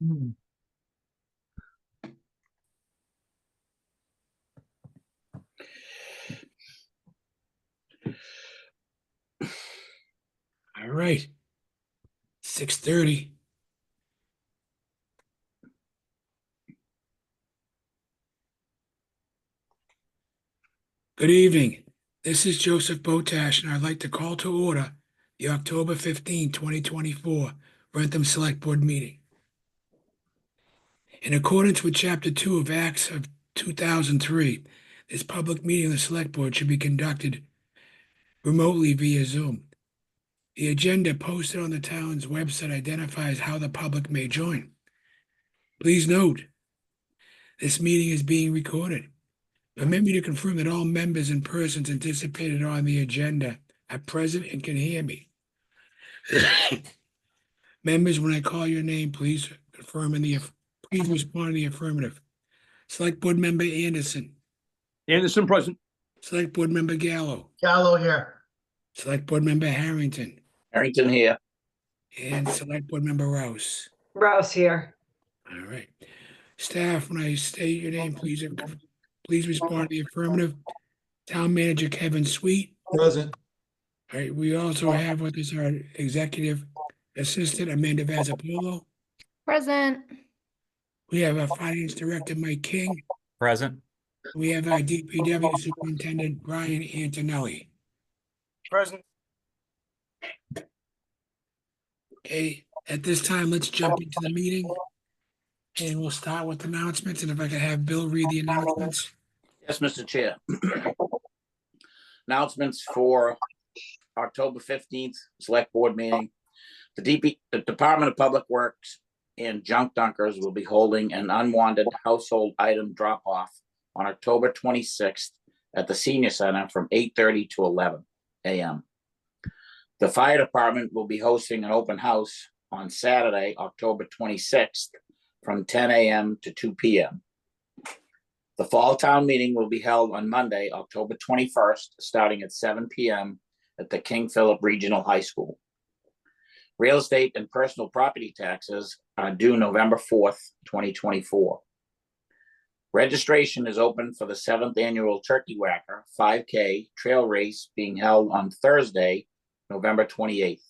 Hmm. All right. 6:30. Good evening. This is Joseph Botash, and I'd like to call to order the October 15, 2024 Wrentham Select Board meeting. In accordance with Chapter 2 of Acts of 2003, this public meeting of the Select Board should be conducted remotely via Zoom. The agenda posted on the town's website identifies how the public may join. Please note, this meeting is being recorded. Permit me to confirm that all members and persons anticipated on the agenda are present and can hear me. Members, when I call your name, please respond in the affirmative. Select Board Member Anderson. Anderson present. Select Board Member Gallo. Gallo here. Select Board Member Harrington. Harrington here. And Select Board Member Rouse. Rouse here. All right. Staff, when I state your name, please respond to the affirmative. Town Manager Kevin Sweet. Present. All right. We also have with us our Executive Assistant Amanda Vazzapolo. Present. We have our Finance Director Mike King. Present. We have our DPW Superintendent Brian Antonelli. Present. Okay, at this time, let's jump into the meeting. And we'll start with announcements. And if I could have Bill read the announcements. Yes, Mr. Chair. Announcements for October 15th Select Board meeting. The Department of Public Works and Junk Dunkers will be holding an unwanted household item drop-off on October 26th at the Senior Center from 8:30 to 11 a.m. The Fire Department will be hosting an open house on Saturday, October 26th from 10 a.m. to 2 p.m. The Fall Town Meeting will be held on Monday, October 21st, starting at 7 p.m. at the King Philip Regional High School. Real estate and personal property taxes are due November 4th, 2024. Registration is open for the 7th Annual Turkey Whacker 5K Trail Race being held on Thursday, November 28th.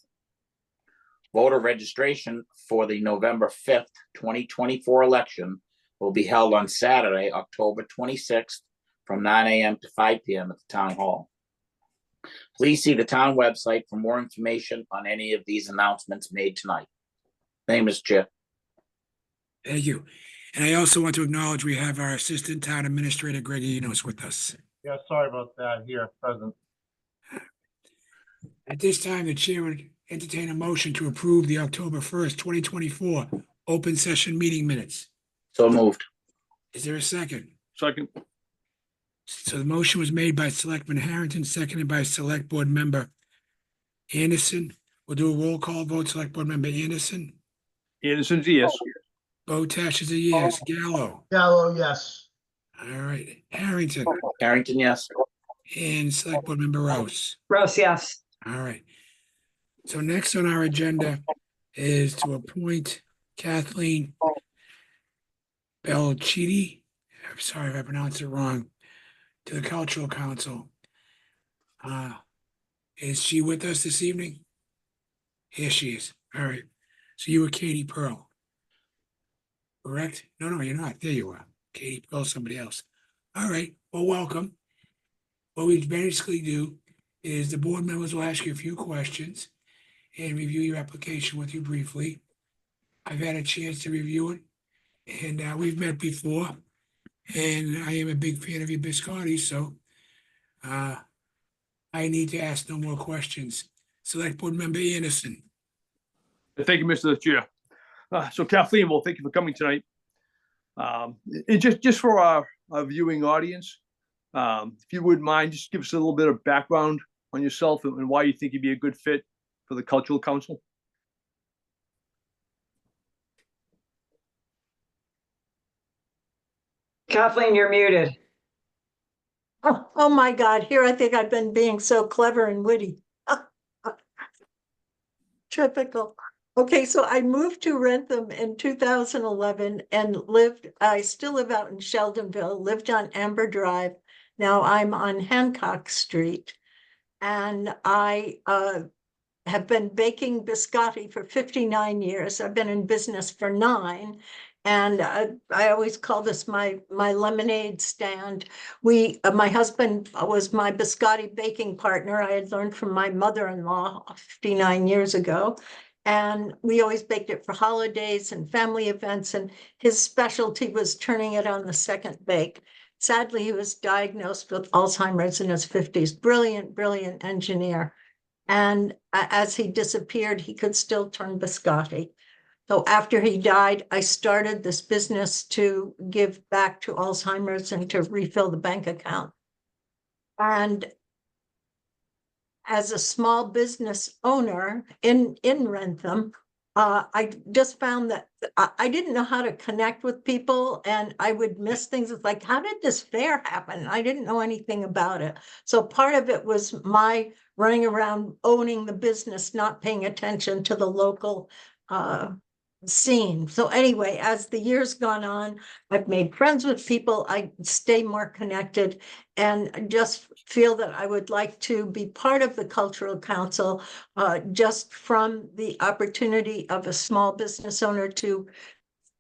Voter registration for the November 5th, 2024 election will be held on Saturday, October 26th from 9 a.m. to 5 p.m. at the Town Hall. Please see the town website for more information on any of these announcements made tonight. Thank you, Mr. Chair. Thank you. And I also want to acknowledge we have our Assistant Town Administrator Greg Enos with us. Yeah, sorry about that. Here, present. At this time, the chair would entertain a motion to approve the October 1st, 2024 open session meeting minutes. So moved. Is there a second? Second. So the motion was made by Selectman Harrington, seconded by Select Board Member Anderson. We'll do a roll call vote. Select Board Member Anderson. Anderson's a yes. Botash is a yes. Gallo. Gallo, yes. All right. Harrington. Harrington, yes. And Select Board Member Rouse. Rouse, yes. All right. So next on our agenda is to appoint Kathleen Belchiti. I'm sorry if I pronounced it wrong. To the Cultural Council. Is she with us this evening? Here she is. All right. So you were Katie Pearl. Correct? No, you're not. There you are. Katie Pearl, somebody else. All right. Well, welcome. What we basically do is the board members will ask you a few questions and review your application with you briefly. I've had a chance to review it, and we've met before, and I am a big fan of your biscotti, so I need to ask no more questions. Select Board Member Anderson. Thank you, Mr. Chair. So Kathleen, well, thank you for coming tonight. And just for our viewing audience, if you wouldn't mind, just give us a little bit of background on yourself and why you think you'd be a good fit for the Cultural Council. Kathleen, you're muted. Oh my God, here I think I've been being so clever and witty. Typical. Okay, so I moved to Wrentham in 2011 and I still live out in Sheldonville, lived on Amber Drive. Now I'm on Hancock Street. And I have been baking biscotti for 59 years. I've been in business for 9. And I always call this my lemonade stand. My husband was my biscotti baking partner. I had learned from my mother-in-law 59 years ago. And we always baked it for holidays and family events. And his specialty was turning it on the second bake. Sadly, he was diagnosed with Alzheimer's in his 50s. Brilliant, brilliant engineer. And as he disappeared, he could still turn biscotti. So after he died, I started this business to give back to Alzheimer's and to refill the bank account. And as a small business owner in Wrentham, I just found that I didn't know how to connect with people, and I would miss things. It's like, how did this fair happen? I didn't know anything about it. So part of it was my running around owning the business, not paying attention to the local scene. So anyway, as the years gone on, I've made friends with people. I stay more connected and just feel that I would like to be part of the Cultural Council, just from the opportunity of a small business owner to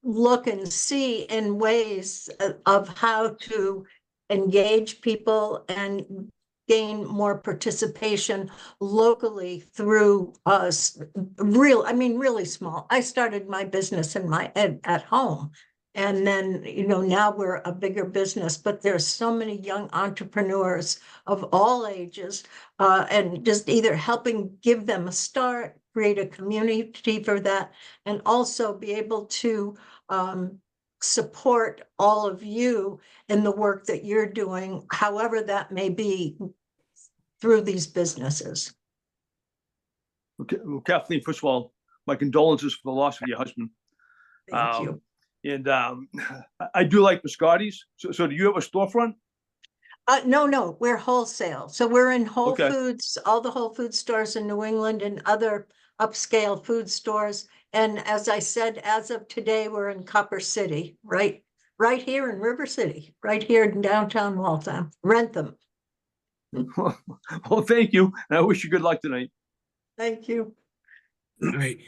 look and see in ways of how to engage people and gain more participation locally through really small. I started my business at home. And then, now we're a bigger business, but there's so many young entrepreneurs of all ages, and just either helping give them a start, create a community for that, and also be able to support all of you in the work that you're doing, however that may be, through these businesses. Okay, well, Kathleen, first of all, my condolences for the loss of your husband. Thank you. And I do like biscottis. So do you have a storefront? No, we're wholesale. So we're in Whole Okay. Foods, all the Whole Food stores in New England and other upscale food stores. And as I said, as of today, we're in Copper City, right here in River City, right here in downtown Wrentham. Well, thank you. And I wish you good luck tonight. Thank you. All right.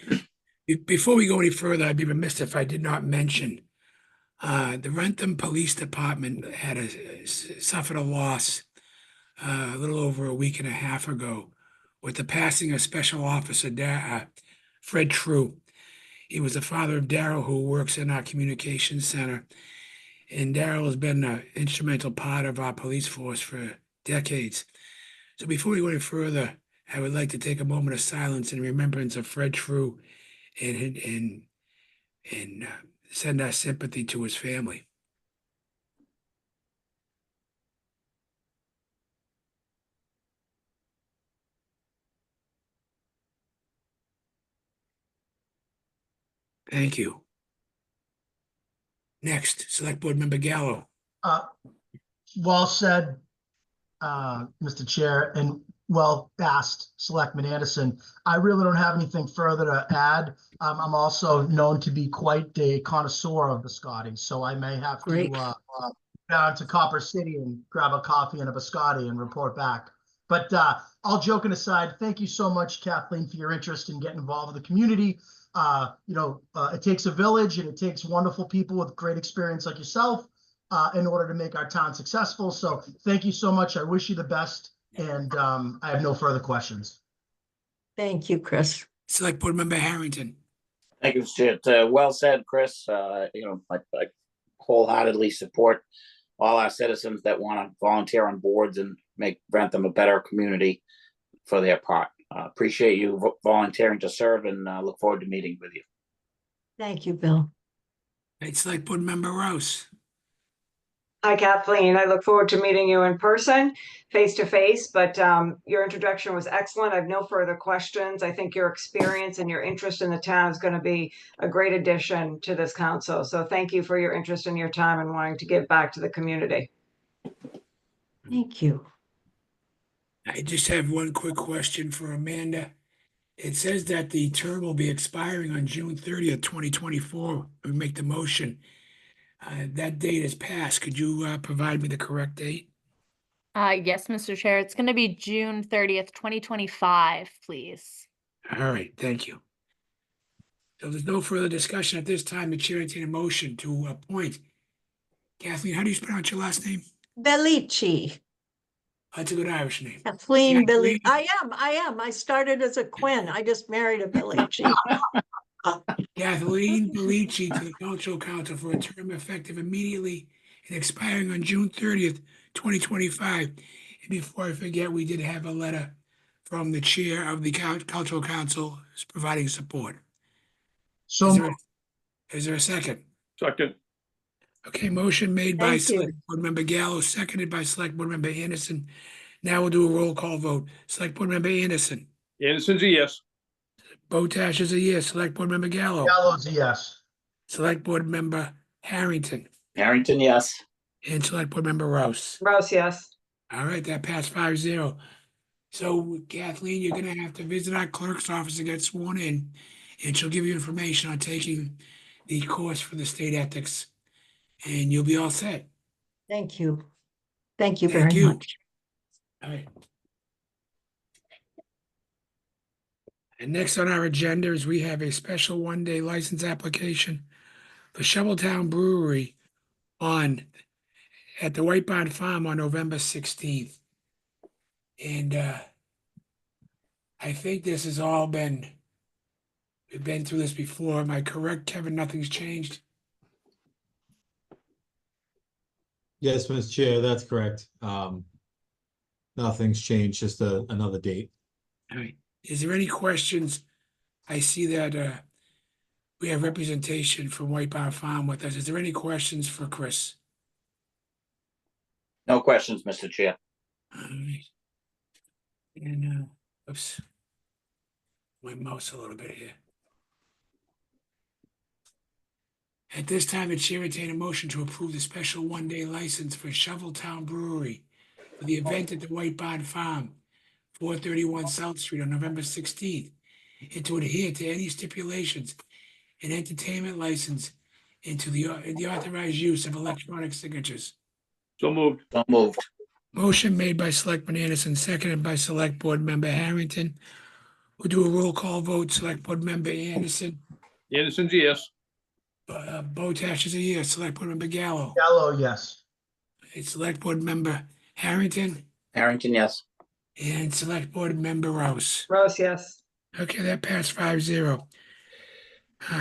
Before we go any further, I'd be remiss if I did not mention the Wrentham Police Department suffered a loss a little over a week and a half ago with the passing of Special Officer Fred True. He was the father of Daryl, who works in our communications center. And Daryl has been an instrumental part of our police force for decades. So before we go any further, I would like to take a moment of silence in remembrance of Fred True and send our sympathy to his family. Thank you. Next, Select Board Member Gallo. Well said, Mr. Chair, and well asked, Selectman Anderson. I really don't have anything further to add. I'm also known to be quite a connoisseur of biscotti, so I may have Great. to go down to Copper City and grab a coffee and a biscotti and report back. But all joking aside, thank you so much, Kathleen, for your interest in getting involved with the community. It takes a village, and it takes wonderful people with great experience like yourself in order to make our town successful. So thank you so much. I wish you the best. And I have no further questions. Thank you, Chris. Select Board Member Harrington. Thank you, Chair. Well said, Chris. I wholeheartedly support all our citizens that want to volunteer on boards and make Wrentham a better community for their part. Appreciate you volunteering to serve, and look forward to meeting with you. Thank you, Bill. Right, Select Board Member Rouse. Hi, Kathleen. I look forward to meeting you in person, face to face, but your introduction was excellent. I have no further questions. I think your experience and your interest in the town is going to be a great addition to this council. So thank you for your interest and your time and wanting to give back to the community. Thank you. I just have one quick question for Amanda. It says that the term will be expiring on June 30th, 2024. We make the motion. That date has passed. Could you provide me the correct date? Yes, Mr. Chair, it's gonna be June 30th, 2025, please. All right, thank you. So there's no further discussion at this time. The chair entertain a motion to appoint. Kathleen, how do you pronounce your last name? Bellici, That's a good Irish name. Kathleen Kathleen. Bellici. I am. I started as a Quinn. I just married a Bellici. Kathleen Bellici to the Cultural Council for a term effective immediately and expiring on June 30th, 2025. And before I forget, we did have a letter from the chair of the Cultural Council providing support. So Is there a second? Second. Okay, motion made by Thank you. Select Board Member Gallo, seconded by Select Board Member Anderson. Now we'll do a roll call vote. Select Board Member Anderson. Anderson's a yes. Botash is a yes. Select Board Member Gallo. Gallo's a yes. Select Board Member Harrington. Harrington, yes. And Select Board Member Rouse. Rouse, yes. All right, that passed 5-0. So Kathleen, you're gonna have to visit our clerk's office to get sworn in, and she'll give you information on taking the course for the state ethics, and you'll be all set. Thank you. Thank you Thank very you. much. All right. And next on our agenda is we have a special one-day license application for Shoveltown Brewery at the White Barn Farm on November 16th. And I think this has all we've been through this before. Am I correct, Kevin? Nothing's changed? Yes, Mr. Chair, that's correct. Nothing's changed, just another date. All right. Is there any questions? I see that we have representation from White Barn Farm with us. Is there any questions for Chris? No questions, Mr. Chair. All right. And oops, my mouse a little bit here. At this time, the chair entertain a motion to approve the special one-day license for Shoveltown Brewery for the event at the White Barn Farm, 431 South Street on November 16th, and to adhere to any stipulations and entertainment license into the authorized use of electronic signatures. So moved. So moved. Motion made by Selectman Anderson, seconded by Select Board Member Harrington. We'll do a roll call vote. Select Board Member Anderson. Anderson's a yes. Botash is a yes. Select Board Member Gallo. Gallo, yes. Select Board Member Harrington. Harrington, yes. And Select Board Member Rouse. Rouse, yes. Okay, that passed 5-0.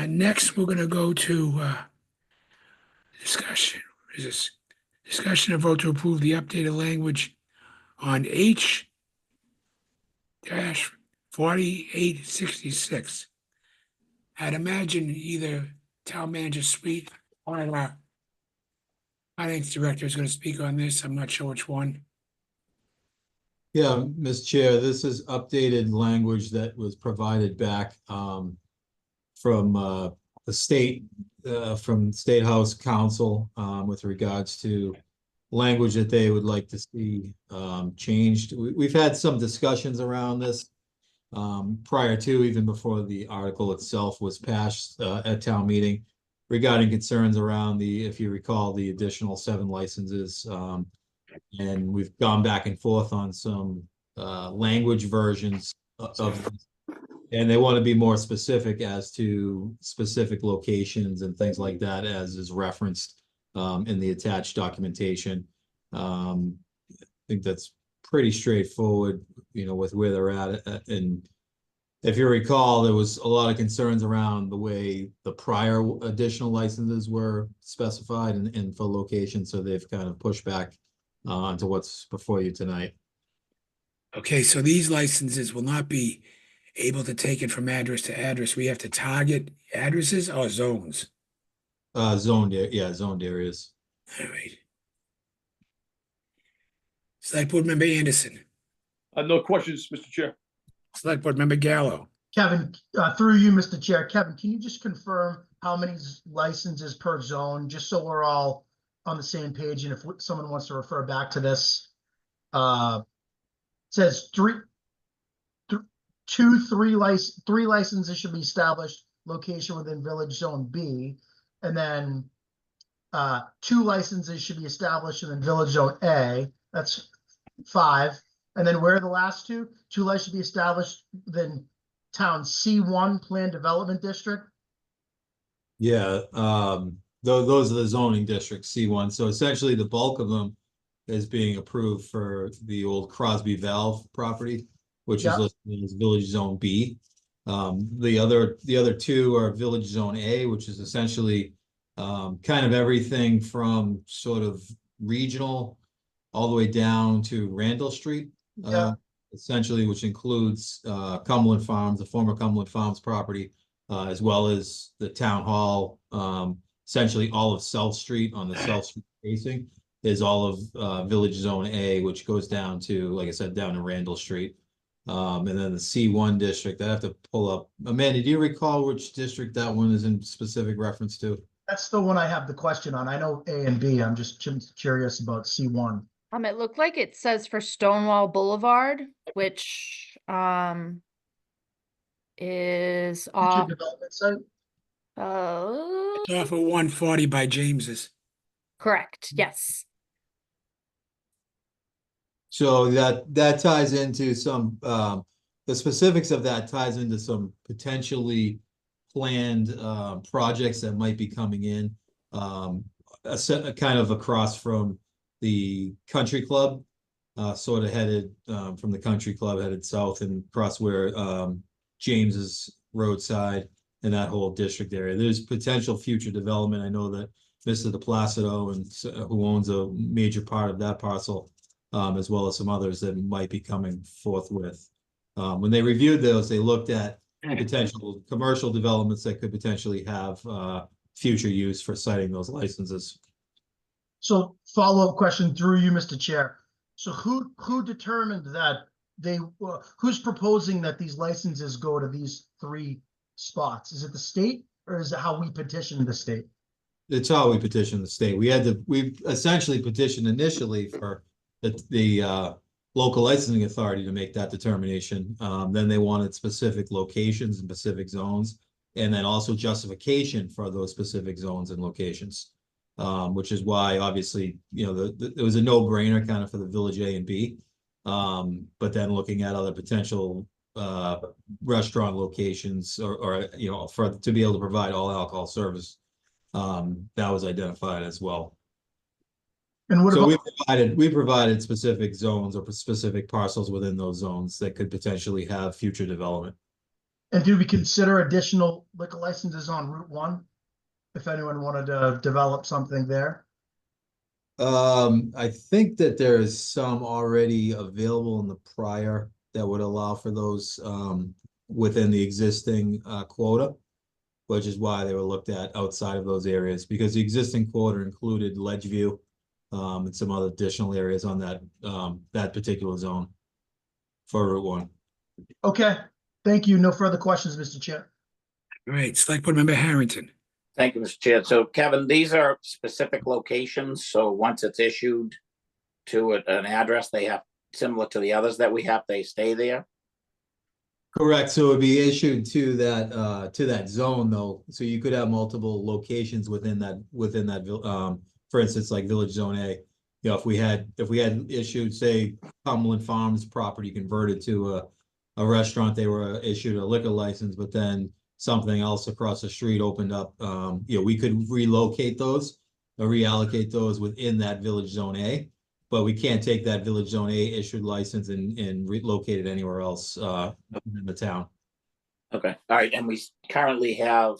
Next, we're gonna go to discussion. What is this? Discussion and vote to approve the updated language on H-4866. I'd imagine either Town Manager Sweet or our Finance Director is gonna speak on this. I'm not sure which one. Yeah, Ms. Chair, this is updated language that was provided back from the state, from State House Council with regards to language that they would like to see changed. We've had some discussions around this prior to, even before the article itself was passed at town meeting, regarding concerns around if you recall, the additional 7 licenses. And we've gone back and forth on some language versions of, and they want to be more specific as to specific locations and things like that, as is referenced in the attached documentation. I think that's pretty straightforward, with where they're at. And if you recall, there was a lot of concerns around the way the prior additional licenses were specified and for location, so they've kind of pushed back onto what's before you tonight. Okay, so these licenses will not be able to take it from address to address. We have to target addresses or zones. Zoned areas. All right. Select Board Member Anderson. No questions, Mr. Chair. Select Board Member Gallo. Kevin, through you, Mr. Chair. Kevin, can you just confirm how many licenses per zone, just so we're all on the same page? And if someone wants to refer back to this, says three licenses should be established, location within Village Zone B. And then 2 licenses should be established in Village Zone A. That's 5. And then where are the last 2? 2 licenses should be established within Town C1 Plan Development District. Yeah, those are the zoning districts, C1. So essentially the bulk of them is being approved for the old Crosby Valve property, which Yeah. is listed as Village Zone B. The other 2 are Village Zone A, which is essentially kind of everything from sort of regional all the way down to Randall Street. Yeah. Essentially, which includes Cumberland Farms, the former Cumberland Farms property, as well as the town hall. Essentially, all of South Street on the South Street facing is all of Village Zone A, which goes down to, like I said, down to Randall Street. And then the C1 district, I have to pull up. Amanda, do you recall which district that one is in specific reference to? That's the one I have the question on. I know A and B. I'm just curious about C1. It looked like it says for Stonewall Boulevard, which is Future off development site. It's off of 140 by James's. correct, yes. So that ties into some the specifics of that ties into some potentially planned projects that might be coming in, kind of across from the country club, sort of headed from the country club headed south and across where James's roadside and that whole district area. There's potential future development. I know that Mr. DePlacido and who owns a major part of that parcel, as well as some others that might be coming forth with. When they reviewed those, they looked at potential commercial developments that could potentially have future use for citing those licenses. So follow-up question through you, Mr. Chair. So who determined that who's proposing that these licenses go to these 3 spots? Is it the state or is it how we petitioned the state? It's how we petitioned the state. We essentially petitioned initially for the local licensing authority to make that determination. Then they wanted specific locations and specific zones, and then also justification for those specific zones and locations. Which is why obviously, it was a no-brainer kind of for the Village A and B. But then looking at other potential restaurant locations or to be able to provide all alcohol service, that was identified as well. And what So about we provided specific zones or specific parcels within those zones that could potentially have future development. and do we consider additional liquor licenses on Route 1? If anyone wanted to develop something there? I think that there is some already available in the prior that would allow for those within the existing quota, which is why they were looked at outside of those areas, because the existing quota included Ledgeview and some other additional areas on that particular zone for Route 1. Okay, thank you. No further questions, Mr. Chair. All right, Select Board Member Harrington. Thank you, Mr. Chair. So Kevin, these are specific locations. So once it's issued to an address, they have, similar to the others that we have, they stay there? Correct. So it'd be issued to that zone though. So you could have multiple locations within that, for instance, like Village Zone A. If we had issued, say, Cumberland Farms property converted to a restaurant, they were issued a liquor license, but then something else across the street opened up, we could relocate those or reallocate those within that Village Zone A, but we can't take that Village Zone A issued license and relocate it anywhere else in the town. Okay, all right, and we currently have,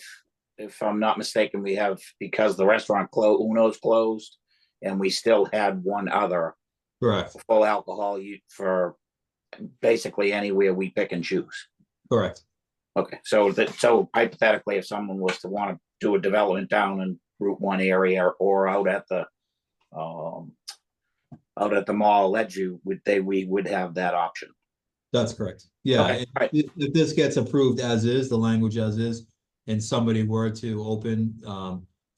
if I'm not mistaken, we have, because the restaurant Uno's closed, and we still had one other Correct. full alcohol for basically anywhere we pick and choose. Correct. Okay, so hypothetically, if someone was to want to do a development down in Route 1 area or out at the mall, we would have that option. That's correct. Yeah. Okay, right. If this gets approved as is, the language as is, and somebody were to open,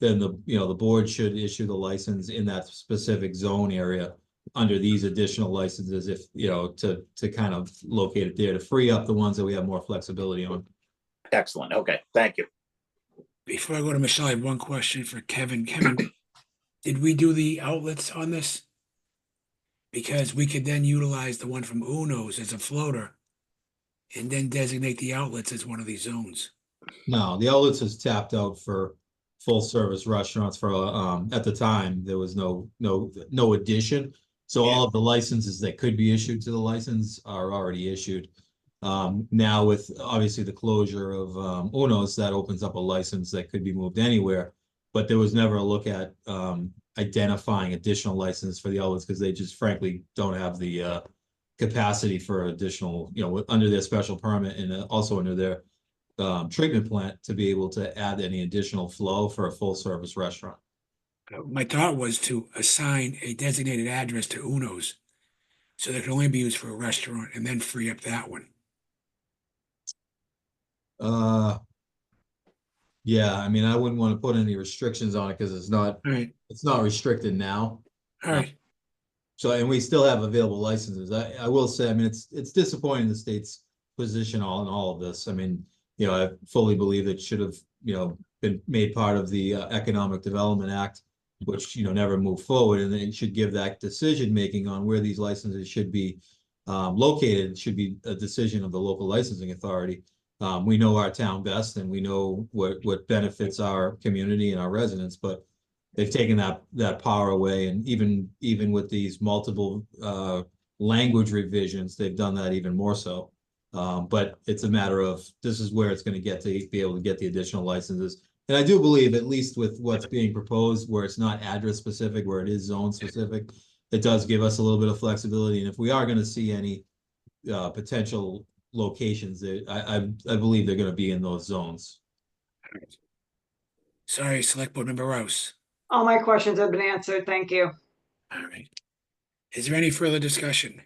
then the board should issue the license in that specific zone area under these additional licenses, if, you know, to kind of locate it there, to free up the ones that we have more flexibility on. Excellent. Okay, thank you. Before I go to Michelle, I have one question for Kevin. Kevin, did we do the outlets on this? Because we could then utilize the one from Uno's as a floater and then designate the outlets as one of these zones. No, the outlets is tapped out for full service restaurants for, at the time, there was no addition. So all of the licenses that could be issued to the license are already issued. Now with obviously the closure of, Uno's, that opens up a license that could be moved anywhere. But there was never a look at, identifying additional licenses for the outlets because they just frankly don't have the, capacity for additional, you know, under their special permit and also under their treatment plant to be able to add any additional flow for a full service restaurant. My thought was to assign a designated address to Uno's, so that can only be used for a restaurant and then free up that one. Yeah, I mean, I wouldn't want to put any restrictions on it because All right, it's not restricted now. all right. So, and we still have available licenses. I will say, I mean, it's disappointing the state's position in all of this. I mean, you know, I fully believe it should have, you know, been made part of the Economic Development Act, which, you know, never moved forward, and it should give that decision-making on where these licenses should be located. It should be a decision of the local licensing authority. We know our town best and we know what benefits our community and our residents, but they've taken that power away, and even with these multiple language revisions, they've done that even more so. But it's a matter of this is where it's going to get to be able to get the additional licenses. And I do believe, at least with what's being proposed, where it's not address specific, where it is zone specific, it does give us a little bit of flexibility. And if we are going to see any potential locations, I believe they're going to be in those zones. Sorry, Select Board Member Rouse. All my questions have been answered. Thank you. All right. Is there any further discussion?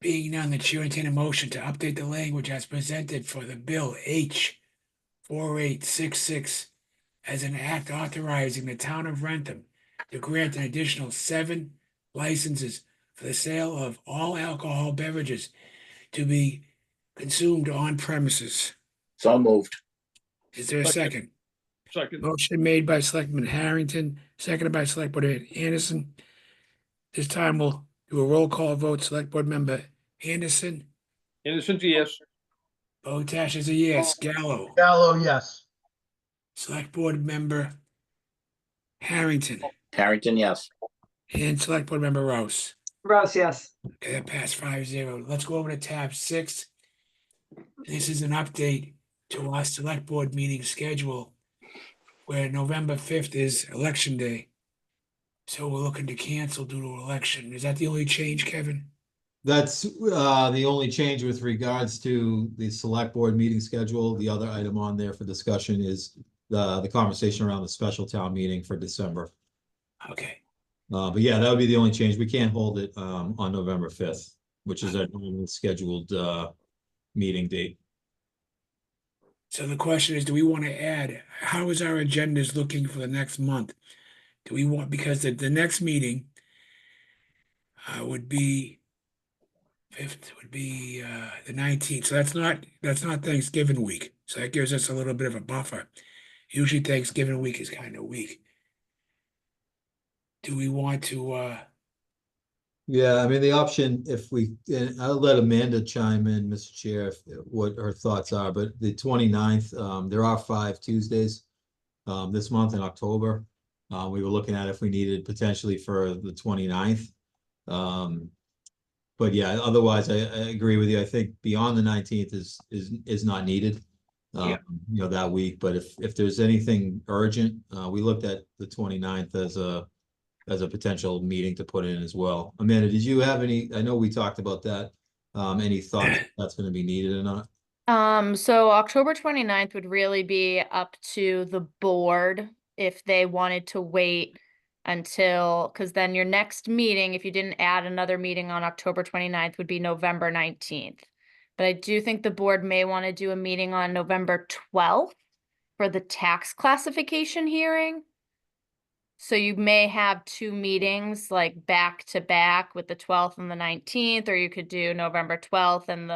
Being none, the chair entertain a motion to update the language as presented for the bill H 4866 as an act authorizing the town of Wrentham to grant an additional 7 licenses for the sale of all alcohol beverages to be consumed on premises. So moved. Is there a second? Second. Motion made by Selectman Harrington, seconded by Select Board Anderson. This time we'll do a roll call vote. Select Board Member Anderson, Innocent, yes. Botash is a yes. Gallo, Gallo, yes. Select Board Member Harrington, Harrington, yes. and Select Board Member Rouse. Rouse, yes. Okay, that passed 5-0. Let's go over to tab 6. This is an update to our Select Board meeting schedule, where November 5th is Election Day. So we're looking to cancel due to election. Is that the only change, Kevin? That's the only change with regards to the select board meeting schedule. The other item on there for discussion is the conversation around the special town meeting for December. Okay. But yeah, that would be the only change. We can't hold it on November 5th, which is our normal scheduled meeting date. So the question is, do we want to add, how is our agendas looking for the next month? Do we want, because the next meeting would be 5th, would be the 19th. So that's not Thanksgiving week. So that gives us a little bit of a buffer. Usually Thanksgiving week is kind of weak. Do we want to Yeah, I mean, the option, if we, and I'll let Amanda chime in, Mr. Chair, what her thoughts are, but the 29th, there are 5 Tuesdays this month in October. We were looking at if we needed potentially for the 29th. But yeah, otherwise I agree with you. I think beyond the 19th is not needed. Yeah. You know, that week, but if there's anything urgent, we looked at the 29th as a potential meeting to put in as well. Amanda, did you have any, I know we talked about that, any thoughts if that's gonna be needed or not? So October 29th would really be up to the board if they wanted to wait until, because then your next meeting, if you didn't add another meeting on October 29th, would be November 19th. But I do think the board may want to do a meeting on November 12th for the tax classification hearing. So you may have two meetings like back to back with the 12th and the 19th, or you could do November 12th and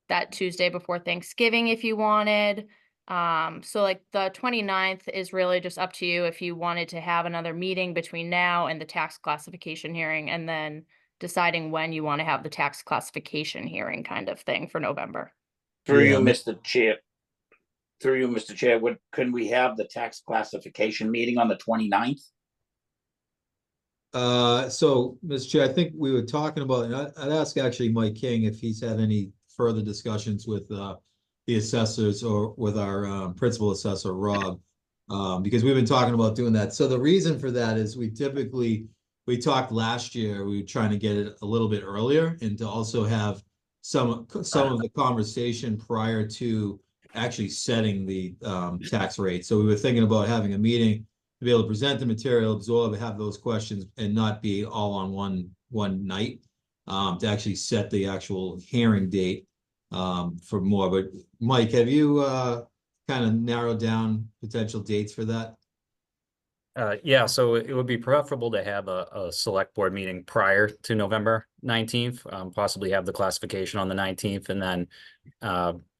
that Tuesday before Thanksgiving if you wanted. So like the 29th is really just up to you if you wanted to have another meeting between now and the tax classification hearing, and then deciding when you want to have the tax classification hearing kind of thing for November. Through Yeah, you, Mr. Chair. Through you, Mr. Chair, couldn't we have the tax classification meeting on the 29th? So, Mr. Chair, I think we were talking about, and I'd ask actually Mike King if he's had any further discussions with the assessors or with our principal assessor, Rob, because we've been talking about doing that. So the reason for that is we talked last year, we were trying to get it a little bit earlier and to also have some of the conversation prior to actually setting the tax rate. So we were thinking about having a meeting to be able to present the material, absorb, have those questions, and not be all on one night, to actually set the actual hearing date for more. But Mike, have you kind of narrowed down potential dates for that? Yeah, so it would be preferable to have a select board meeting prior to November 19th, possibly have the classification on the 19th, and then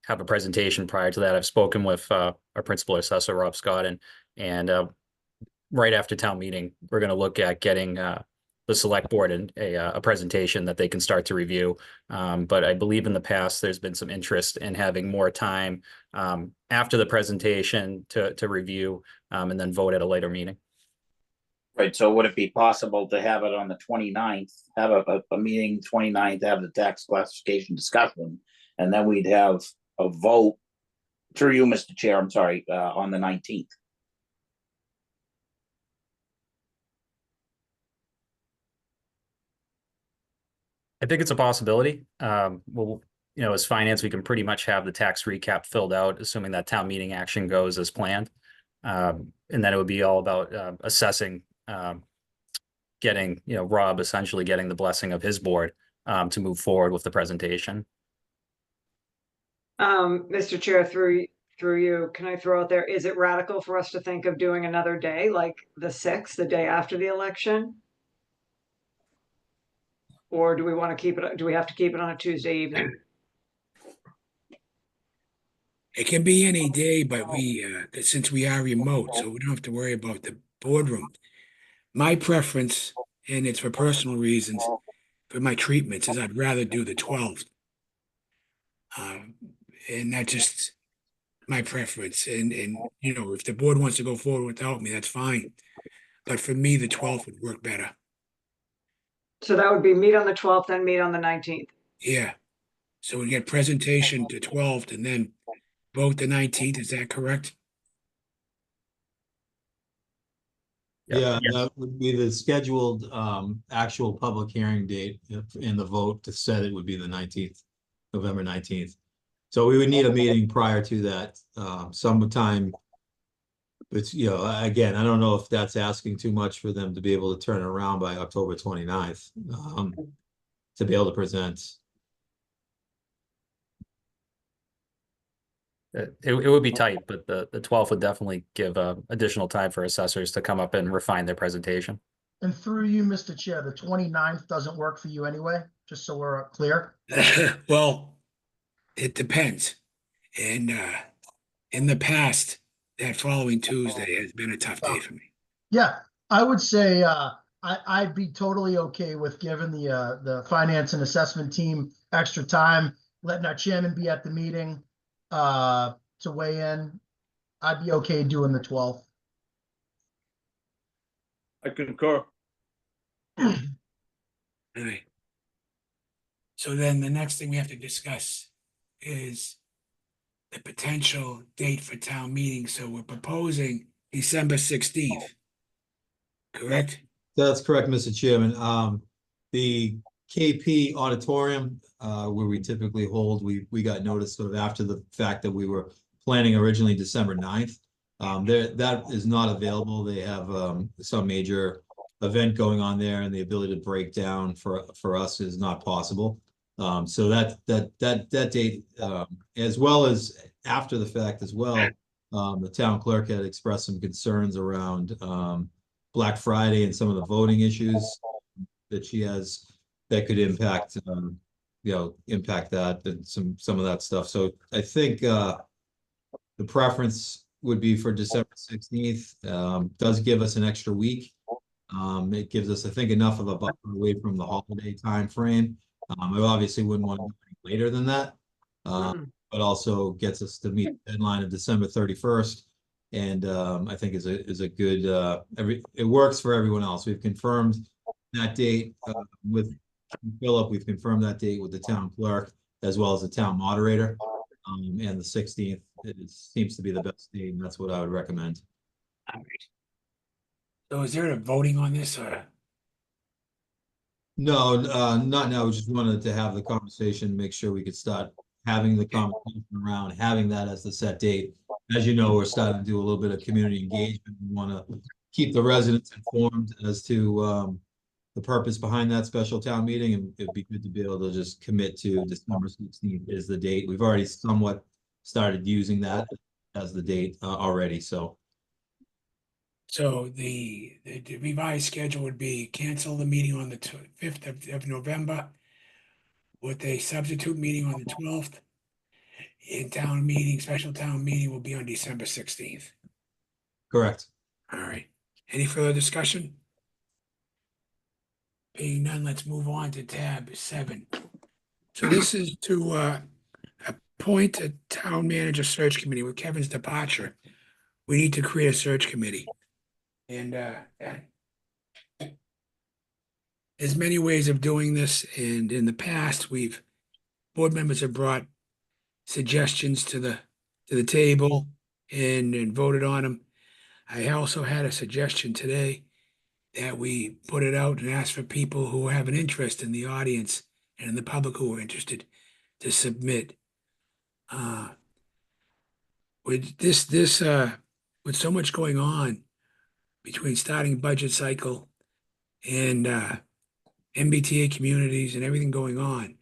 have a presentation prior to that. I've spoken with our principal assessor, Rob Scott, and right after town meeting, we're going to look at getting the select board and a presentation that they can start to review. But I believe in the past, there's been some interest in having more time after the presentation to review and then vote at a later meeting. Right, so would it be possible to have it on the 29th, have a meeting 29th, have the tax classification discussion, and then we'd have a vote, through you, Mr. Chair, I'm sorry, on the 19th? I think it's a possibility. Well, as finance, we can pretty much have the tax recap filled out, assuming that town meeting action goes as planned. And then it would be all about assessing, getting, Rob essentially getting the blessing of his board to move forward with the presentation. Mr. Chair, through you, can I throw out there, is it radical for us to think of doing another day, like the 6th, the day after the election? Or do we want to keep it, do we have to keep it on a Tuesday evening? It can be any day, but since we are remote, so we don't have to worry about the boardroom. My preference, and it's for personal reasons, for my treatments, is I'd rather do the 12th. And that's just my preference. And if the board wants to go forward without me, that's fine. But for me, the 12th would work better. So that would be meet on the 12th and meet on the 19th. Yeah. So we get presentation to 12th and then vote the 19th. Is that correct? Yeah, Yes. that would be the scheduled actual public hearing date, and the vote to set it would be the 19th, November 19th. So we would need a meeting prior to that sometime. But again, I don't know if that's asking too much for them to be able to turn it around by October 29th to be able to present. It would be tight, but the 12th would definitely give additional time for assessors to come up and refine their presentation. And through you, Mr. Chair, the 29th doesn't work for you anyway, just so we're clear. Well, it depends. And in the past, that following Tuesday has been a tough day for me. Yeah, I would say I'd be totally okay with giving the finance and assessment team extra time, letting our chairman be at the meeting to weigh in. I'd be okay doing the 12th. I concur. All right. So then the next thing we have to discuss is the potential date for town meeting. So we're proposing December 16th, correct? That's correct, Mr. Chairman. The KP auditorium, where we typically hold, we got notice sort of after the fact that we were planning originally December 9th. That is not available. They have some major event going on there, and the ability to break down for us is not possible. So that date, as well as after the fact as well, the town clerk had expressed some concerns around Black Friday and some of the voting issues that she has that could impact, impact that and some of that stuff. So I think the preference would be for December 16th. Does give us an extra week. It gives us, I think, enough of a buffer away from the holiday time frame. I obviously wouldn't want to go any later than that, but also gets us to meet the deadline of December 31st. And I think is a good it works for everyone else. We've confirmed that date with Philip. We've confirmed that date with the town clerk as well as the town moderator. And the 16th seems to be the best date, and that's what I would recommend. All right. So is there a voting on this or? No, not now. We just wanted to have the conversation, make sure we could start having the conversation around having that as the set date. As you know, we're starting to do a little bit of community engagement. We want to keep the residents informed as to the purpose behind that special town meeting, and it'd be good to be able to just commit to December 16th is the date. We've already somewhat started using that as the date already, so. So the revised schedule would be cancel the meeting on the 5th of November with a substitute meeting on the 12th. And special town meeting will be on December 16th. Correct. All right. Any further discussion? Being none, let's move on to tab 7. So this is to appoint a town manager search committee. With Kevin's departure, we need to create a search committee. And there's many ways of doing this. And in the past, board members have brought suggestions to the table and voted on them. I also had a suggestion today that we put it out and ask for people who have an interest in the audience and in the public who are interested to submit. With so much going on between starting budget cycle and MBTA communities and everything going on,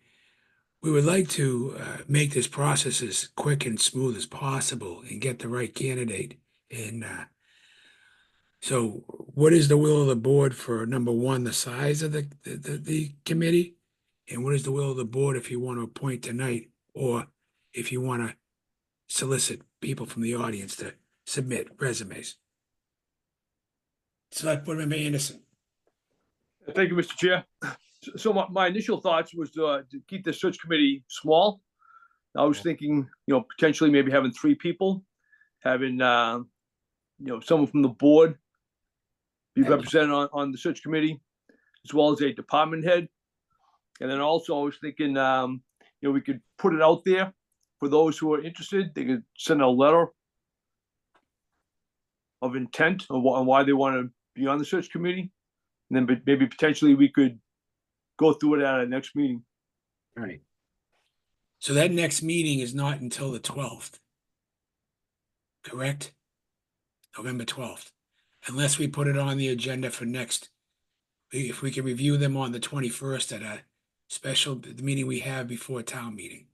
we would like to make this process as quick and smooth as possible and get the right candidate. And so what is the will of the board for, number one, the size of the committee? And what is the will of the board if you want to appoint tonight, or if you want to solicit people from the audience to submit resumes? Select Board Member Anderson. Thank you, Mr. Chair. So my initial thoughts was to keep the search committee small. I was thinking, potentially maybe having 3 people, having, someone from the board be represented on the search committee, as well as a department head. And then also I was thinking, we could put it out there for those who are interested. They could send a letter of intent on why they want to be on the search committee. And then maybe potentially we could go through it at our next meeting. All right. So that next meeting is not until the 12th, correct? November 12th, unless we put it on the agenda for next, if we can review them on the 21st at a special meeting we have before town meeting.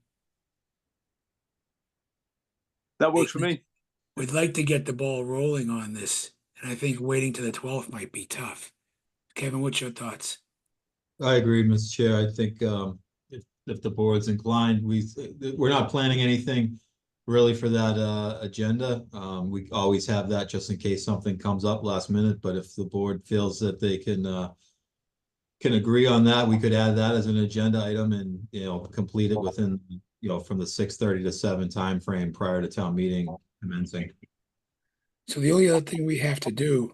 That works for me. We'd like to get the ball rolling on this, and I think waiting to the 12th might be tough. Kevin, what's your thoughts? I agree, Mr. Chair. I think if the board's inclined, we're not planning anything really for that agenda. We always have that just in case something comes up last minute, but if the board feels that they can agree on that, we could add that as an agenda item and, complete it within, from the 6:30 to 7 time frame prior to town meeting commencing. So the only other thing we have to do,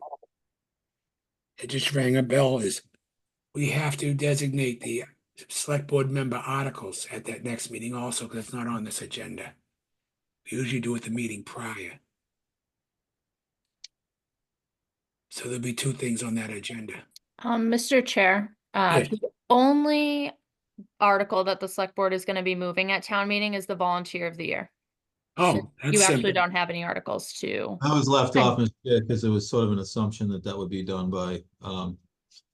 it just rang a bell, is we have to designate the select board member articles at that next meeting also, because it's not on this agenda. We usually do it the meeting prior. So there'll be 2 things on that agenda. Mr. Chair, Yes. the only article that the select board is going to be moving at town meeting is the volunteer of the year. Oh, You that's actually simple. don't have any articles to. I was left Fine. off, Mr. Chair, because it was sort of an assumption that would be done by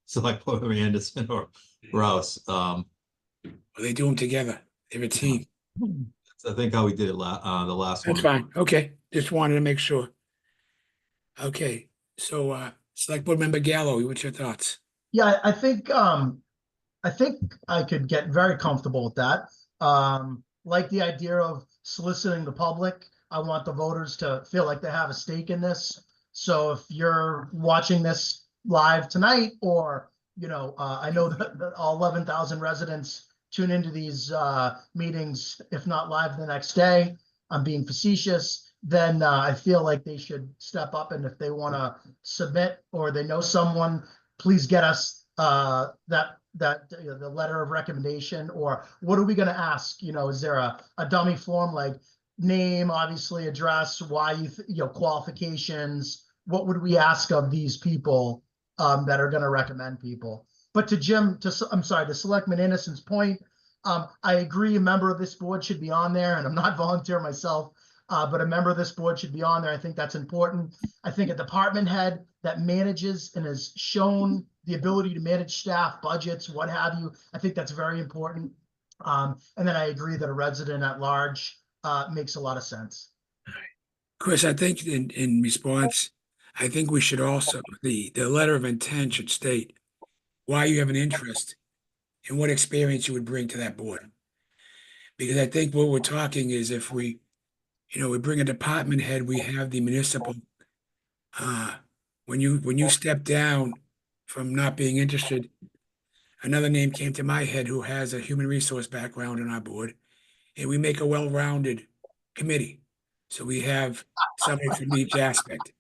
Select Board Member Anderson or Rouse. Well, they do them together. They're a team. I think how we did it the last one. That's fine. Okay, just wanted to make sure. Okay, so Select Board Member Gallo, what's your thoughts? Yeah, I think I could get very comfortable with that. Like the idea of soliciting the public. I want the voters to feel like they have a stake in this. So if you're watching this live tonight, or I know that all 11,000 residents tune into these meetings, if not live the next day. I'm being facetious. Then I feel like they should step up, and if they want to submit, or they know someone, please get us the letter of recommendation. Or what are we going to ask? Is there a dummy form, like name, obviously address, why qualifications? What would we ask of these people that are going to recommend people? But to Selectman Innocent's point, I agree a member of this board should be on there, and I'm not volunteer myself, but a member of this board should be on there. I think that's important. I think a department head that manages and has shown the ability to manage staff, budgets, what have you, I think that's very important. And then I agree that a resident at large makes a lot of sense. Chris, I think in response, I think we should also, the letter of intent should state why you have an interest and what experience you would bring to that board. Because I think what we're talking is, if we bring a department head, we have the municipal, when you step down from not being interested, another name came to my head who has a human resource background on our board, and we make a well-rounded committee. So we have somebody from each aspect.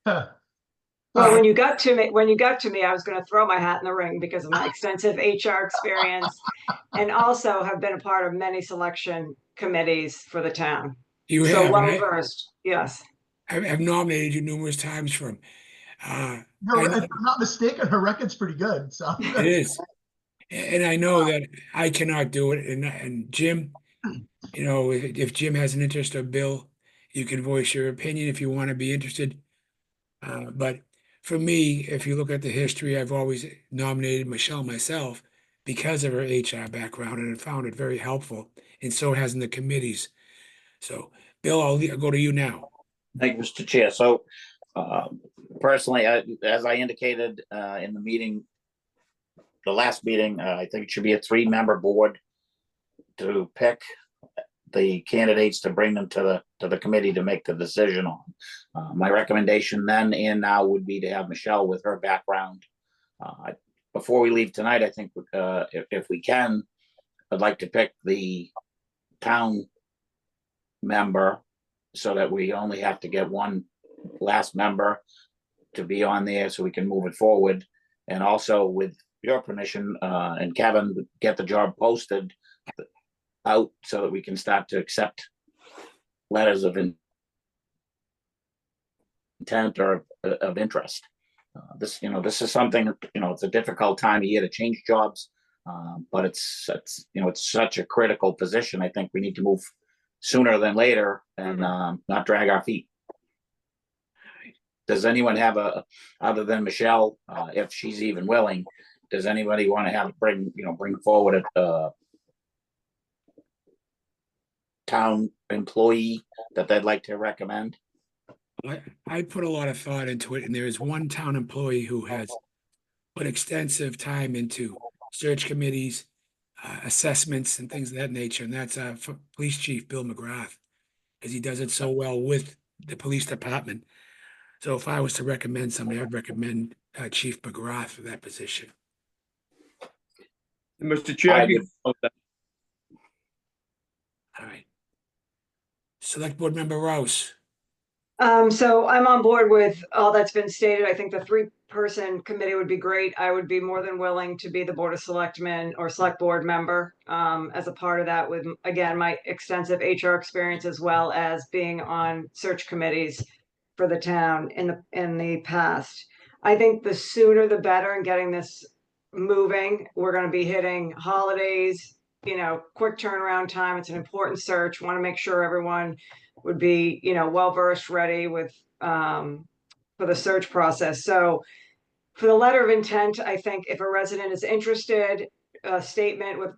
Well, when you got to me, I was going to throw my hat in the ring because of my extensive HR experience, and also have been a part of many selection committees for the town. You So have, well right? versed, yes. I've nominated you numerous times for him. If I'm not mistaken, her record's pretty good. So It is. And I know that I cannot do it. And Jim, if Jim has an interest, or Bill, you can voice your opinion if you want to be interested. But for me, if you look at the history, I've always nominated Michelle myself because of her HR background, and I found it very helpful. And so has in the committees. So, Bill, I'll go to you now. Thank you, Mr. Chair. So personally, as I indicated in the meeting, the last meeting, I think it should be a 3-member board to pick the candidates to bring them to the committee to make the decision on. My recommendation then and now would be to have Michelle with her background. Before we leave tonight, I think if we can, I'd like to pick the town member so that we only have to get one last member to be on there so we can move it forward. And also, with your permission, and Kevin, get the job posted out so that we can start to accept letters of intent or of interest. This is something, it's a difficult time of year to change jobs, but it's such a critical position. I think we need to move sooner than later and not drag our feet. Does anyone have other than Michelle, if she's even willing, does anybody want to bring forward a town employee that they'd like to recommend? I put a lot of thought into it, and there is one town employee who has put extensive time into search committees, assessments, and things of that nature, and that's Police Chief Bill McGrath, because he does it so well with the police department. So if I was to recommend somebody, I'd recommend Chief McGrath for that position. Mr. Chair, All right. Select Board Member Rouse. So I'm on board with all that's been stated. I think the 3-person committee would be great. I would be more than willing to be the Board of Selectmen or Select Board member as a part of that, with, again, my extensive HR experience, as well as being on search committees for the town in the past. I think the sooner the better in getting this moving. We're going to be hitting holidays, quick turnaround time. It's an important search. Want to make sure everyone would be, well-versed, ready with, for the search process. So for the letter of intent, I think if a resident is interested, a statement with,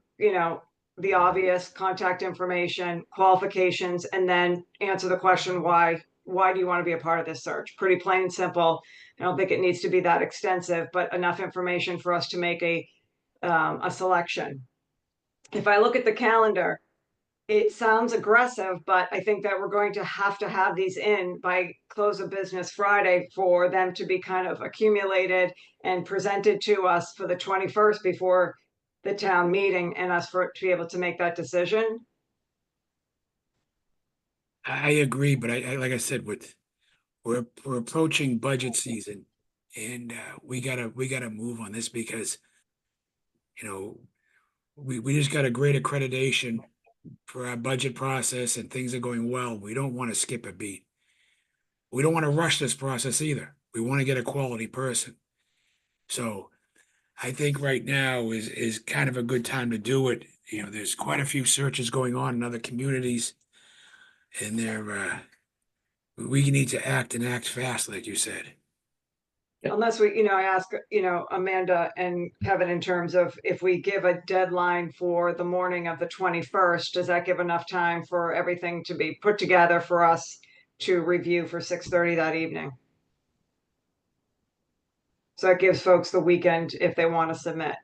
the obvious contact information, qualifications, and then answer the question why why do you want to be a part of this search? Pretty plain and simple. I don't think it needs to be that extensive, but enough information for us to make a selection. If I look at the calendar, it sounds aggressive, but I think that we're going to have these in by close of business Friday for them to be kind of accumulated and presented to us for the 21st before the town meeting, and us to be able to make that decision. I agree, but I like I said, we're approaching budget season, and we gotta move on this because, you know, we just got a great accreditation for our budget process and things are going well. We don't want to skip a beat. We don't want to rush this process either. We want to get a quality person. So I think right now is kind of a good time to do it. You know, there's quite a few searches going on in other communities, and we need to act and act fast, like you said. Unless we, I ask, Amanda and Kevin in terms of if we give a deadline for the morning of the 21st, does that give enough time for everything to be put together for us to review for 6:30 that evening? So that gives folks the weekend if they want to submit.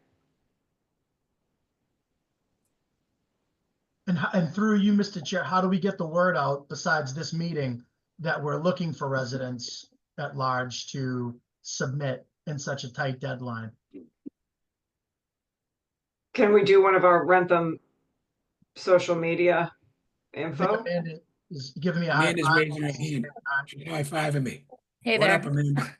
And through you, Mr. Chair, how do we get the word out besides this meeting that we're looking for residents at large to submit in such a tight deadline? Can we do one of our Wrentham social media I think info? Amanda is giving me a high Amanda's five. raising her hand. She's high-fiving me. Hey What there. up, Amanda?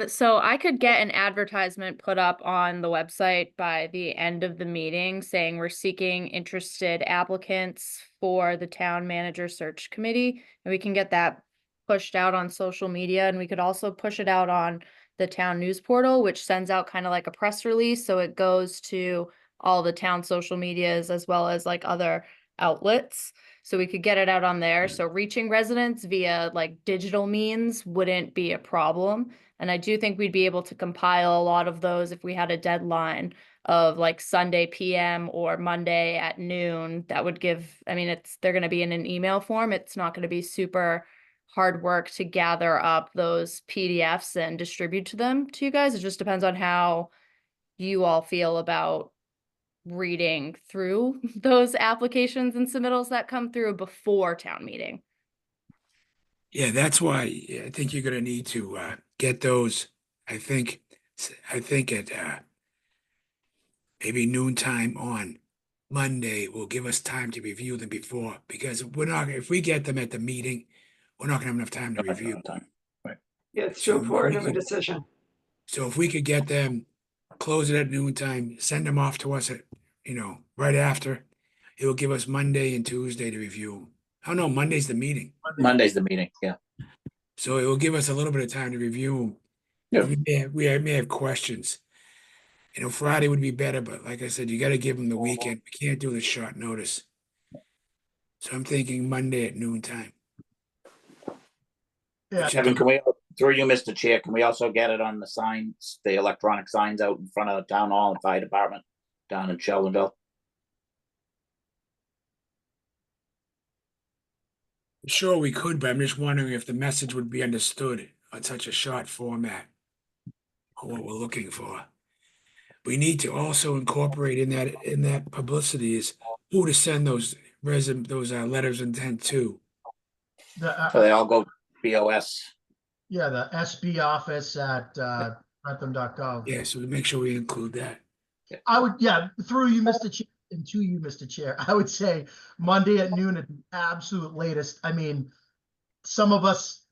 So I could get an advertisement put up on the website by the end of the meeting saying we're seeking interested applicants for the town manager search committee. And we can get that pushed out on social media, and we could also push it out on the town news portal, which sends out kind of like a press release. So it goes to all the town social medias as well as like other outlets. So we could get it out on there. So reaching residents via like digital means wouldn't be a problem. And I do think we'd be able to compile a lot of those if we had a deadline of like Sunday PM or Monday at noon. That would give, they're going to be in an email form. It's not going to be super hard work to gather up those PDFs and distribute to them to you guys. It just depends on how you all feel about reading through those applications and submittals that come through before town meeting. Yeah, that's why I think you're gonna need to get those. I think at maybe noontime on Monday will give us time to review them before, because if we get them at the meeting, we're not gonna have enough time to review. Yeah, it's too So important of a decision. So if we could get them, close it at noontime, send them off to us at, right after, it will give us Monday and Tuesday to review. Oh no, Monday's the meeting. Monday's the meeting, yeah. So it will give us a little bit of time to review. Yeah. We may have questions. Friday would be better, but like I said, you got to give them the weekend. We can't do the short notice. So I'm thinking Monday at noontime. Yeah. Kevin, through you, Mr. Chair, can we also get it on the signs, the electronic signs out in front of the town hall and fire department down in Sheldonville? Sure, we could, but I'm just wondering if the message would be understood on such a short format or what we're looking for. We need to also incorporate in that publicity is who to send those letters of intent to. The, So they all go BOS. yeah, the SB office at Wrentham.gov. Yeah, so we make sure we include that. I would, through you, Mr. Chair, and to you, Mr. Chair, I would say Monday at noon at the absolute latest. Some of us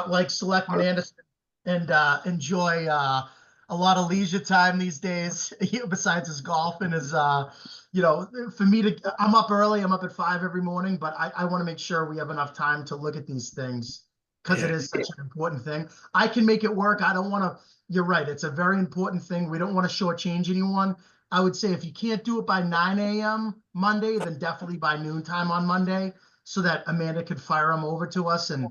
like Selectman Anderson and enjoy a lot of leisure time these days, besides his golf and his, for me I'm up early, I'm up at 5 every morning, but I want to make sure we have enough time to look at these things because it is such an important thing. I can make it work. I don't want to, you're right, it's a very important thing. We don't want to shortchange anyone. I would say if you can't do it by 9 a.m. Monday, then definitely by noontime on Monday, so that Amanda could fire them over to us, and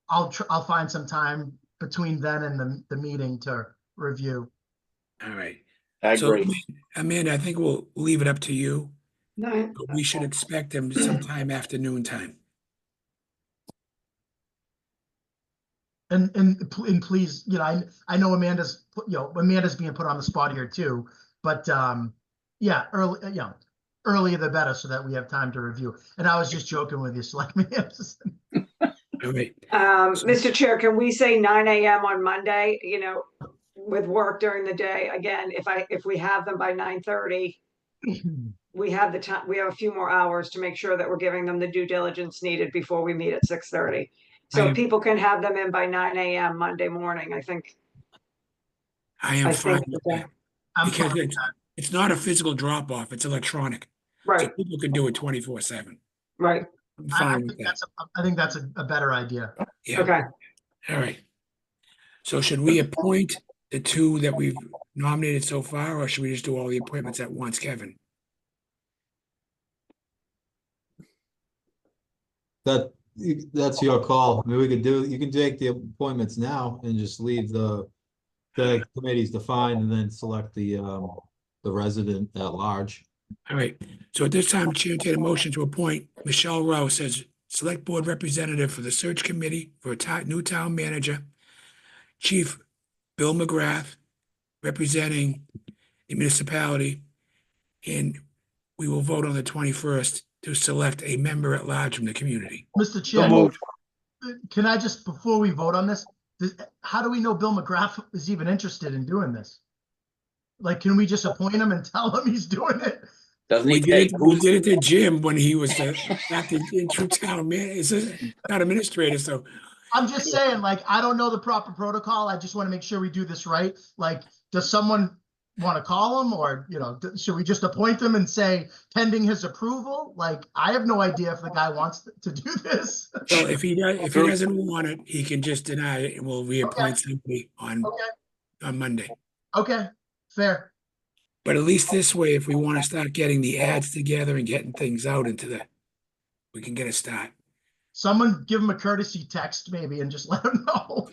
I'll find some time between then and the meeting to review. All right. I agree. So, Amanda, I think we'll leave it up to you. No, But we should expect them sometime after noontime. And please, I know Amanda's being put on the spot here too, but yeah, earlier the better so that we have time to review. And I was just joking with you, Selectman Anderson. All right. Mr. Chair, can we say 9 AM on Monday, with work during the day? Again, if we have them by 9:30, we have the time, we have a few more hours to make sure that we're giving them the due diligence needed before we meet at 6:30. So if people can have them in by 9 AM Monday morning, I think. I am I fine think with that- that. I'm Because fine with it's not a physical drop off, it's electronic. So Right, people can do it 24/7. right. I'm I fine with think that. I think that's a better idea. Yeah, Okay. all right. So should we appoint the two that we've nominated so far, or should we just do all the appointments at once, Kevin? That's your call. I mean, you can take the appointments now and just leave the committees defined and then select the resident at large. All right, so at this time, the Chair entertain a motion to appoint Michelle Rouse as Select Board Representative for the Search Committee for a new town manager. Chief Bill McGrath, representing the municipality, and we will vote on the 21st to select a member at large from the community. Mr. So Chair, moved. can I just, before we vote on this, how do we know Bill McGrath is even interested in doing this? Like, can we just appoint him and tell him he's doing it? Doesn't We he did take, it, we did it to Jim when he was the acting interim town town administrator, so I'm just saying, like, I don't know the proper protocol. I just want to make sure we do this right. Like, does someone want to call him, or, should we just appoint him and say pending his approval? Like, I have no idea if the guy wants to do this. well, if he doesn't want it, he can just deny it and we'll reappoint somebody on Monday. Okay, fair. But at least this way, if we want to start getting the ads together and getting things out we can get a start. Someone give him a courtesy text maybe and just let him know.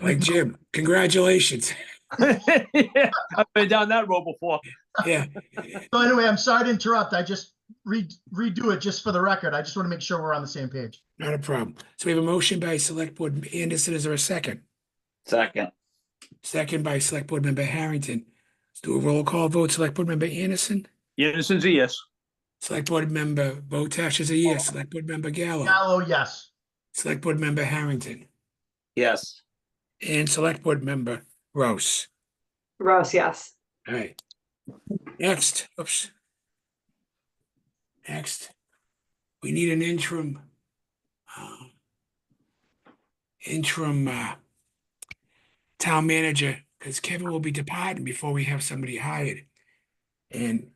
Like Jim, congratulations. Yeah, I've been down that road before. Yeah, So anyway, I'm sorry to interrupt. I just redo it just for the record. I just want to make sure we're on the same page. not a problem. So we have a motion by Select Board Anderson. Is there a second? second, Second by Select Board Member Harrington. Let's do a roll call vote. Select Board Member Anderson. Anderson's a yes. Select Board Member Botash is a yes. Select Board Member Gallo. Gallo, yes. Select Board Member Harrington. yes. And Select Board Member Rouse. Rose, yes. All right. Next, Next, we need an interim town manager, because Kevin will be departing before we have somebody hired. And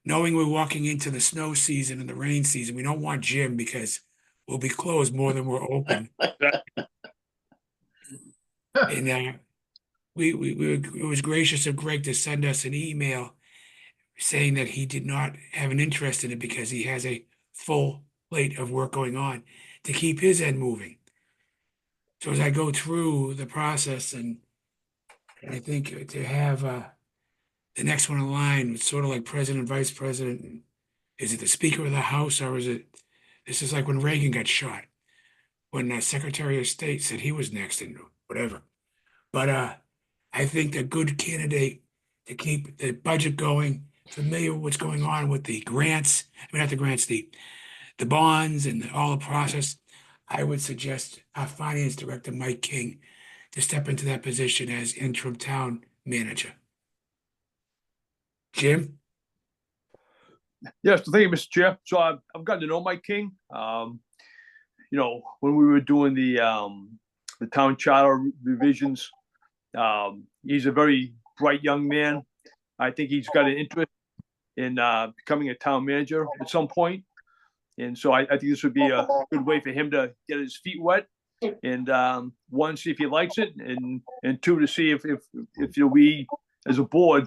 knowing we're walking into the snow season and the rain season, we don't want Jim because we'll be closed more than we're open. And it was gracious of Greg to send us an email saying that he did not have an interest in it because he has a full plate of work going on to keep his end moving. So as I go through the process, and I think to have the next one in line, it's sort of like president, vice president. Is it the Speaker of the House, or this is like when Reagan got shot, when the Secretary of State said he was next and whatever. But I think a good candidate to keep the budget going, familiar with what's going on with the grants, not the grants, the bonds and all the process, I would suggest our finance director, Mike King, to step into that position as interim town manager. Jim? Yes, thank you, Mr. Chair. So I've gotten to know Mike King. When we were doing the town charter revisions, he's a very bright young man. I think he's got an interest in becoming a town manager at some point. And so I think this would be a good way for him to get his feet wet, and one, see if he likes it, and two, to see if we as a board,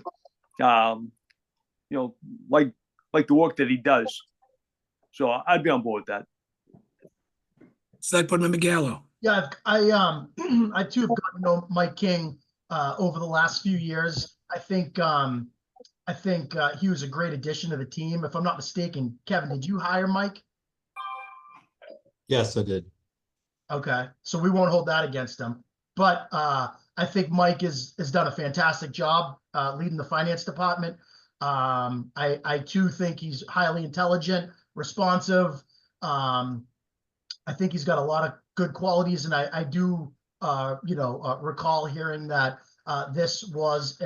like the work that he does. So I'd be on board with that. Select Board Member Gallo. Yeah, I too have gotten to know Mike King over the last few years. I think he was a great addition to the team. If I'm not mistaken, Kevin, did you hire Mike? Yes, I did. Okay, so we won't hold that against him. But I think Mike has done a fantastic job leading the finance department. I too think he's highly intelligent, responsive. I think he's got a lot of good qualities, and I do recall hearing that this was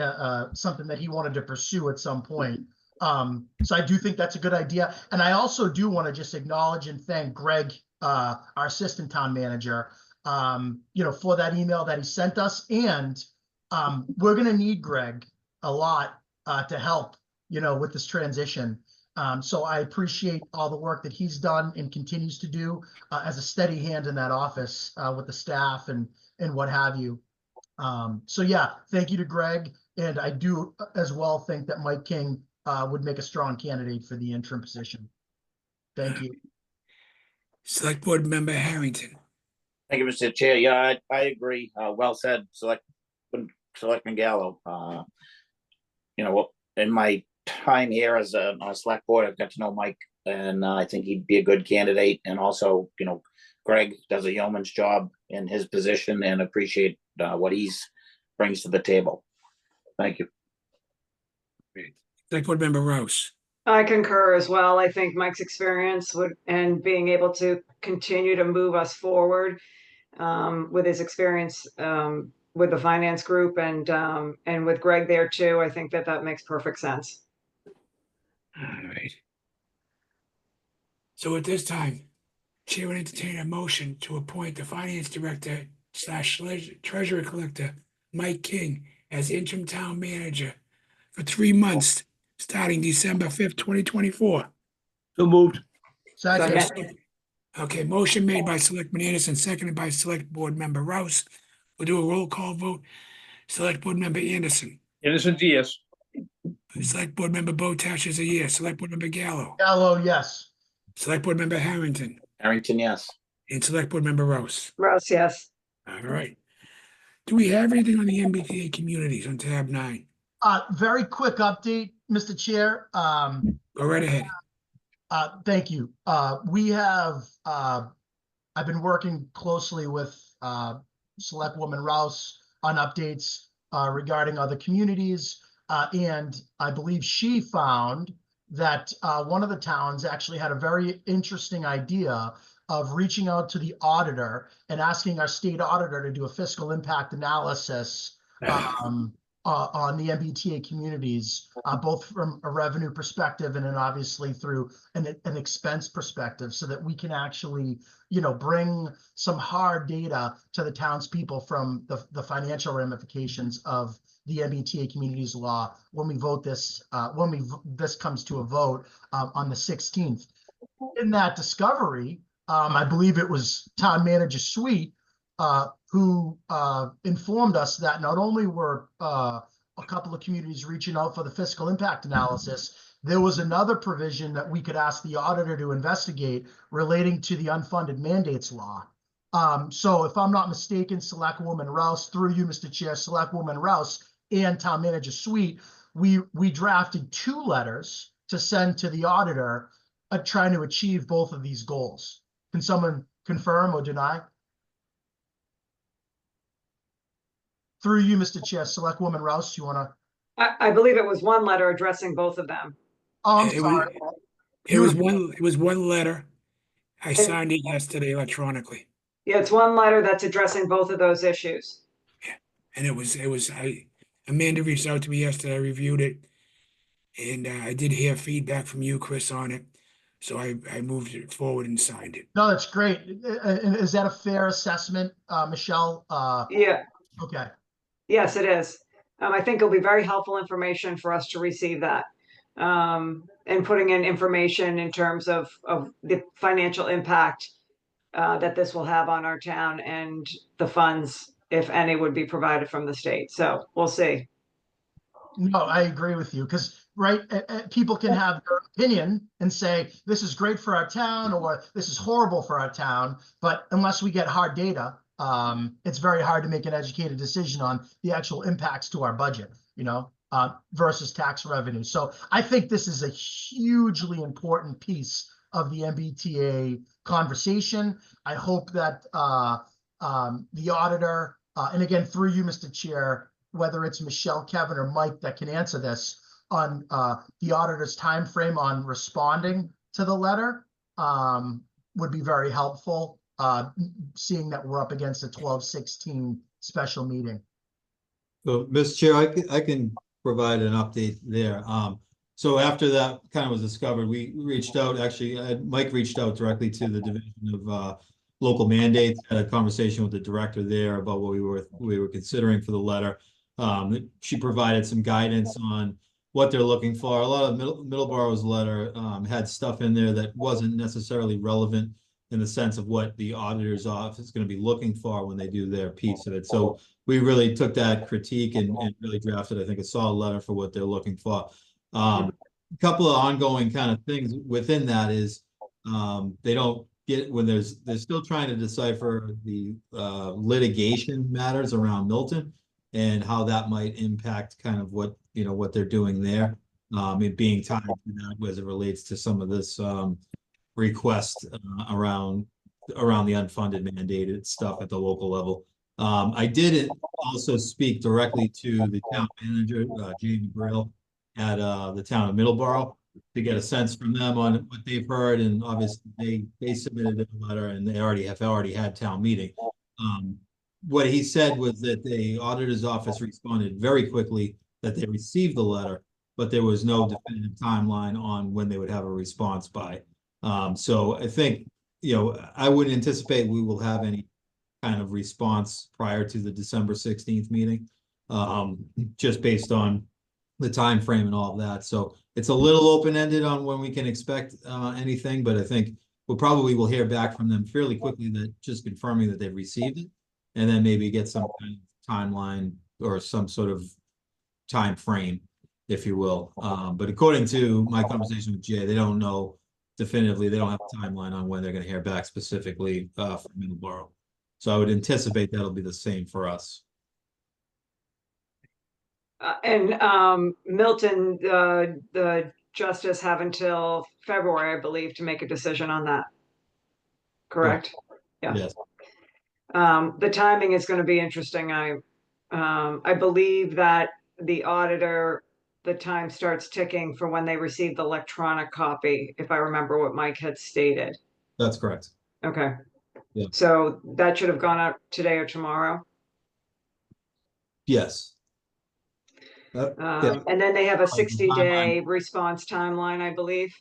something that he wanted to pursue at some point. So I do think that's a good idea. And I also do want to just acknowledge and thank Greg, our assistant town manager, for that email that he sent us. And we're going to need Greg a lot to help, with this transition. So I appreciate all the work that he's done and continues to do as a steady hand in that office with the staff and what have you. So yeah, thank you to Greg. And I do as well think that Mike King would make a strong candidate for the interim position. Thank you. Select Board Member Harrington. Thank you, Mr. Chair. Yeah, I agree. Well said, Selectman Gallo. In my time here as a select board, I've got to know Mike, and I think he'd be a good candidate. And also, Greg does a yeoman's job in his position, and appreciate what he's brings to the table. Thank you. Select Board Member Rouse. I concur as well. I think Mike's experience and being able to continue to move us forward with his experience with the finance group and with Greg there too, I think that makes perfect sense. All right. So at this time, Chair would entertain a motion to appoint the Finance Director / Treasurer Collector, Mike King, as interim town manager for 3 months, starting December 5th, 2024. So moved. Second. Okay, motion made by Selectman Anderson, seconded by Select Board Member Rouse. We'll do a roll call vote. Select Board Member Anderson. Innocent, yes. Select Board Member Botash is a yes. Select Board Member Gallo. Gallo, yes. Select Board Member Harrington. Harrington, yes. And Select Board Member Rouse. Rouse, yes. All right. Do we have anything on the MBTA communities on tab 9? Very quick update, Mr. Chair. Go right ahead. Thank you. We have, I've been working closely with Selectwoman Rouse on updates regarding other communities. And I believe she found that one of the towns actually had a very interesting idea of reaching out to the auditor and asking our state auditor to do a fiscal impact analysis on the MBTA communities, both from a revenue perspective and then obviously through an expense perspective, so that we can actually, bring some hard data to the townspeople from the financial ramifications of the MBTA communities law when we vote this, this comes to a vote on the 16th. In that discovery, I believe it was Town Manager Sweet who informed us that not only were a couple of communities reaching out for the fiscal impact analysis, there was another provision that we could ask the auditor to investigate relating to the unfunded mandates law. So if I'm not mistaken, Selectwoman Rouse, through you, Mr. Chair, Selectwoman Rouse and Town Manager Sweet, we drafted 2 letters to send to the auditor trying to achieve both of these goals. Can someone confirm or deny? Through you, Mr. Chair, Selectwoman Rouse, you want to? I believe it was one letter addressing both of them. Oh, I'm It sorry. was one letter. I signed it yesterday electronically. Yeah, it's one letter that's addressing both of those issues. And Amanda reached out to me yesterday, I reviewed it. And I did hear feedback from you, Chris, on it. So I moved it forward and signed it. No, that's great. Is that a fair assessment, Michelle? Yeah. Okay. Yes, it is. I think it'll be very helpful information for us to receive that. And putting in information in terms of the financial impact that this will have on our town and the funds, if any, would be provided from the state. So we'll see. No, I agree with you because, right, people can have their opinion and say, this is great for our town or this is horrible for our town. But unless we get hard data, it's very hard to make an educated decision on the actual impacts to our budget, versus tax revenue. So I think this is a hugely important piece of the MBTA conversation. I hope that the auditor, and again, through you, Mr. Chair, whether it's Michelle, Kevin, or Mike that can answer this on the auditor's time frame on responding to the letter, would be very helpful, seeing that we're up against a 12/16 special meeting. So, Mr. Chair, I can provide an update there. So after that kind of was discovered, we reached out, actually, Mike reached out directly to the Division of Local Mandates, had a conversation with the director there about what we were considering for the letter. She provided some guidance on what they're looking for. A lot of Middleborough's letter had stuff in there that wasn't necessarily relevant in the sense of what the auditor's office is going to be looking for when they do their piece of it. So we really took that critique and really drafted, I think, a solid letter for what they're looking for. A couple of ongoing kind of things within that is they don't get when they're still trying to decipher the litigation matters around Milton and how that might impact kind of what what they're doing there. It being tied to that as it relates to some of this request around the unfunded mandated stuff at the local level. I did also speak directly to the town manager, Jamie Brill, at the town of Middleborough to get a sense from them on what they've heard, and obviously they submitted a letter and they already had town meeting. What he said was that the auditor's office responded very quickly that they received the letter, but there was no definitive timeline on when they would have a response by. So I think, I wouldn't anticipate we will have any kind of response prior to the December 16th meeting, just based on the time frame and all of that. So it's a little open-ended on when we can expect anything, but I think we will hear back from them fairly quickly, that just confirming that they've received it, and then maybe get some kind of timeline or some sort of time frame, if you will. But according to my conversation with Jay, they don't know definitively. They don't have a timeline on when they're going to hear back specifically from Middleborough. So I would anticipate that'll be the same for us. And Milton, the justice have until February, I believe, to make a decision on that. Correct? Yeah. Yes. The timing is going to be interesting. I believe that the auditor, the time starts ticking for when they receive the electronic copy, if I remember what Mike had stated. That's correct. Okay. Yeah. So that should have gone out today or tomorrow. Yes. Yeah. And then they have a 60-day response timeline, I believe.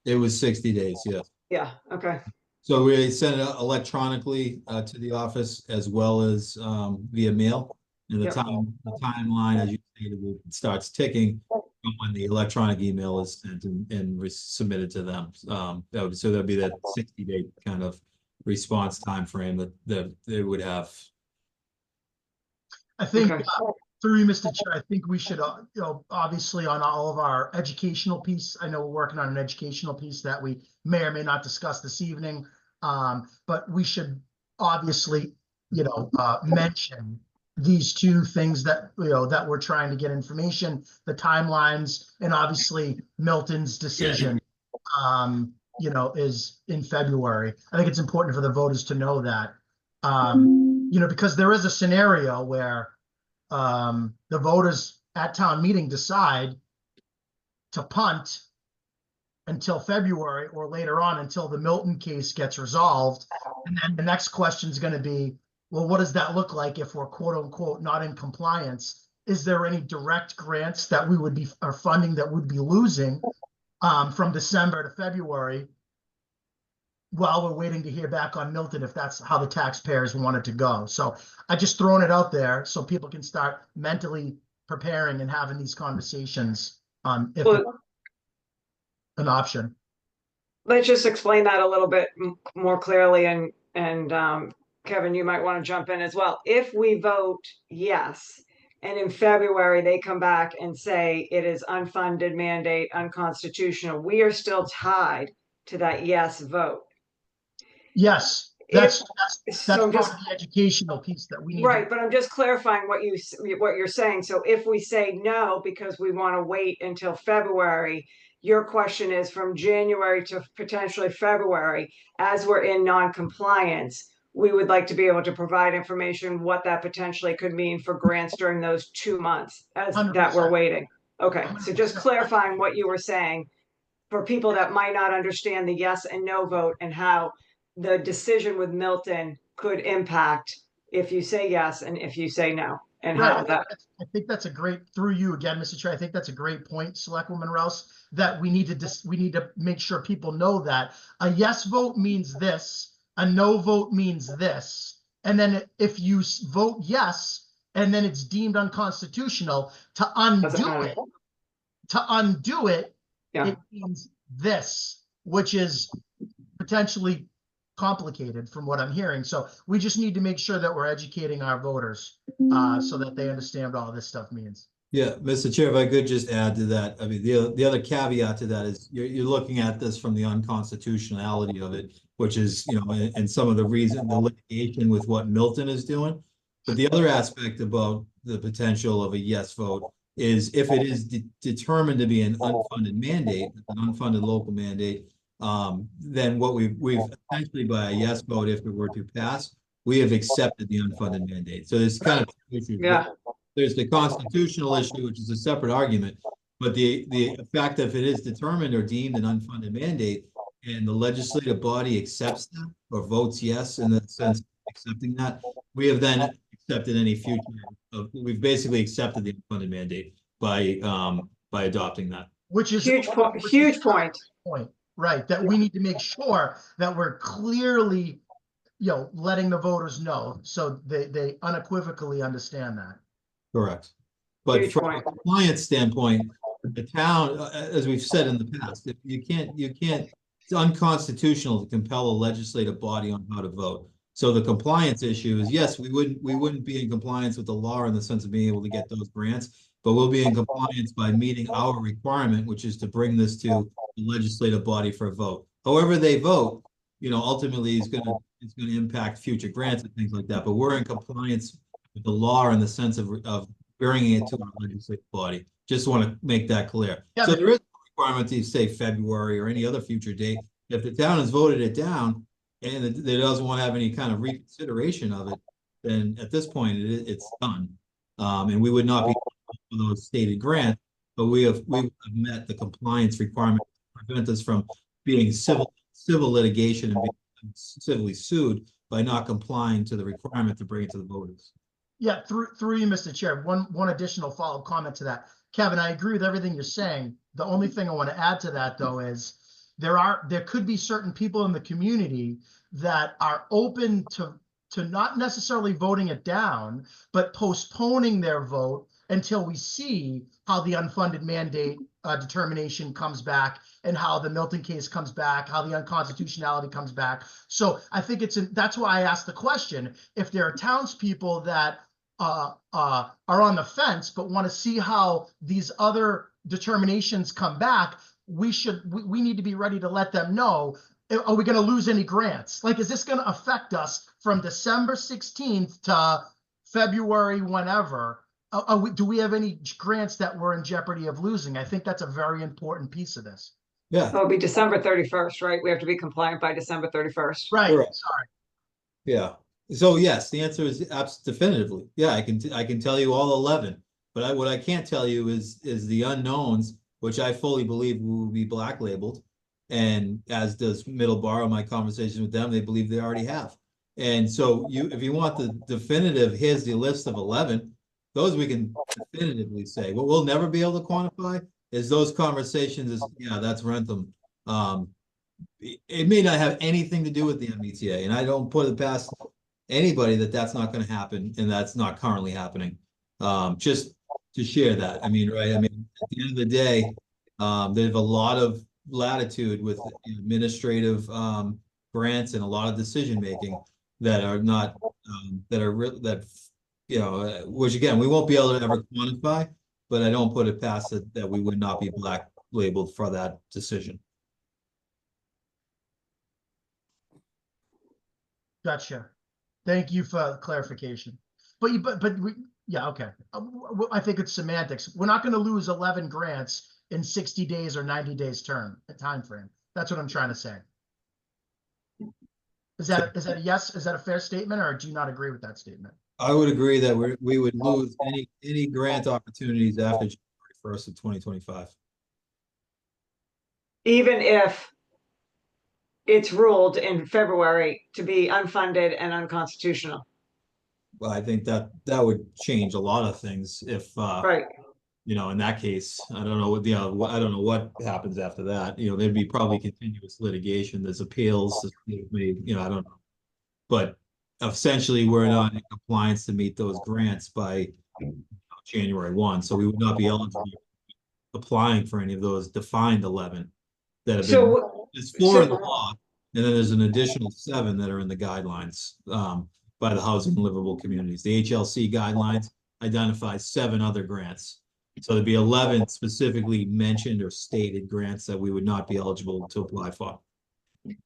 It was 60 days, yes. Yeah, okay. So we sent it electronically to the office as well as via mail. And the timeline, as you stated, starts ticking when the electronic email is sent and submitted to them. So there'll be that 60-day kind of response time frame that they would have. I think Okay. through you, Mr. Chair, I think we should, obviously on all of our educational piece, I know we're working on an educational piece that we may or may not discuss this evening, but we should obviously, mention these two things that, that we're trying to get information, the timelines, and obviously Milton's decision, is in February. I think it's important for the voters to know that, because there is a scenario where the voters at town meeting decide to punt until February or later on until the Milton case gets resolved. And then the next question is going to be, well, what does that look like if we're quote unquote not in compliance? Is there any direct grants that we would be, or funding that would be losing from December to February while we're waiting to hear back on Milton, if that's how the taxpayers want it to go? So I just thrown it out there so people can start mentally preparing and having these conversations if it's an option. Let's just explain that a little bit more clearly, and Kevin, you might want to jump in as well. If we vote yes, and in February they come back and say it is unfunded mandate, unconstitutional, we are still tied to that yes vote. Yes, that's So part of the educational piece that we need. Right, but I'm just clarifying what you're saying. So if we say no because we want to wait until February, Your question is from January to potentially February, as we're in non-compliance, we would like to be able to provide information what that potentially could mean for grants during those 2 months as that we're 100%. waiting. Okay, so just 100%. clarifying what you were saying for people that might not understand the yes and no vote and how the decision with Milton could impact if you say yes and if you say no, and how Right. that. I think that's a great, through you again, Mr. Chair, I think that's a great point, Selectwoman Rouse, that we need to make sure people know that a yes vote means this, a no vote means this. And then if you vote yes, and then it's deemed unconstitutional, to undo it, Yeah. it means this, which is potentially complicated from what I'm hearing. So we just need to make sure that we're educating our voters so that they understand what all this stuff means. Yeah, Mr. Chair, if I could just add to that, I mean, the other caveat to that is you're looking at this from the unconstitutionality of it, which is, you know, and some of the litigation with what Milton is doing. But the other aspect about the potential of a yes vote is if it is determined to be an unfunded mandate, an unfunded local mandate, then what we've essentially by a yes vote, if it were to pass, we have accepted the unfunded mandate. So there's kind of two issues. Yeah. There's the constitutional issue, which is a separate argument, but the fact that if it is determined or deemed an unfunded mandate and the legislative body accepts that or votes yes in the sense of accepting that, we have then accepted any future we've basically accepted the unfunded mandate by adopting that. Which is Huge point. Right, that we need to make sure that we're clearly, letting the voters know so they unequivocally understand that. Correct. But Huge from point. a compliance standpoint, the town, as we've said in the past, if you can't, it's unconstitutional to compel a legislative body on how to vote. So the compliance issue is, yes, we wouldn't be in compliance with the law in the sense of being able to get those grants, but we'll be in compliance by meeting our requirement, which is to bring this to the legislative body for a vote. However they vote, ultimately it's going to impact future grants and things like that. But we're in compliance with the law in the sense of bringing it to our legislative body. Just want to make that clear. Yeah, so there is a requirement to say February or any other future date. If the town has voted it down and it doesn't want to have any kind of reconsideration of it, then at this point it's done. And we would not be for those stated grants, but we have met the compliance requirement to prevent us from being civil litigation and being civilly sued by not complying to the requirement to bring it to the voters. Yeah, through you, Mr. Chair, one additional follow-up comment to that. Kevin, I agree with everything you're saying. The only thing I want to add to that, though, is there could be certain people in the community that are open to not necessarily voting it down, but postponing their vote until we see how the unfunded mandate determination comes back and how the Milton case comes back, how the unconstitutionality comes back. So I think that's why I asked the question. If there are townspeople that are on the fence but want to see how these other determinations come back, we need to be ready to let them know. Are we going to lose any grants? Like, is this going to affect us from December 16th to February whenever? Do we have any grants that we're in jeopardy of losing? I think that's a very important piece of this. Yeah. It'll be December 31st, right? We have to be compliant by December 31st. Right. Correct. Sorry. Yeah. So yes, the answer is definitively. Yeah, I can tell you all 11, but what I can't tell you is the unknowns, which I fully believe will be black labeled, and as does Middleborough. My conversation with them, they believe they already have. And so if you want the definitive, here's the list of 11. Those we can definitively say. What we'll never be able to quantify is those conversations. That's Wrentham. It may not have anything to do with the MBTA, and I don't put it past anybody that's not going to happen, and that's not currently happening. Just to share that. I mean, right? I mean, at the end of the day, there's a lot of latitude with administrative grants and a lot of decision making that are not which again we won't be able to ever quantify, but I don't put it past it that we would not be black labeled for that decision. Gotcha. Thank you for clarification. But okay. I think it's semantics. We're not going to lose 11 grants in 60 days or 90 days time frame. That's what I'm trying to say. Is that a yes? Is that a fair statement, or do you not agree with that statement? I would agree that we would lose any grant opportunities after January 1st of 2025. Even if it's ruled in February to be unfunded and unconstitutional. Well, I think that would change a lot of things if, Right. you know, in that case, I don't know what, you know, I don't know what happens after that. You know, there'd be probably continuous litigation. There's appeals, you know, I don't know. But essentially, we're not in compliance to meet those grants by January 1. So we would not be eligible applying for any of those defined 11 that have been, So, there's 4 in the law, and then there's an additional 7 that are in the guidelines by the Housing and Livable Communities. The HLC guidelines identifies 7 other grants. So there'd be 11 specifically mentioned or stated grants that we would not be eligible to apply for.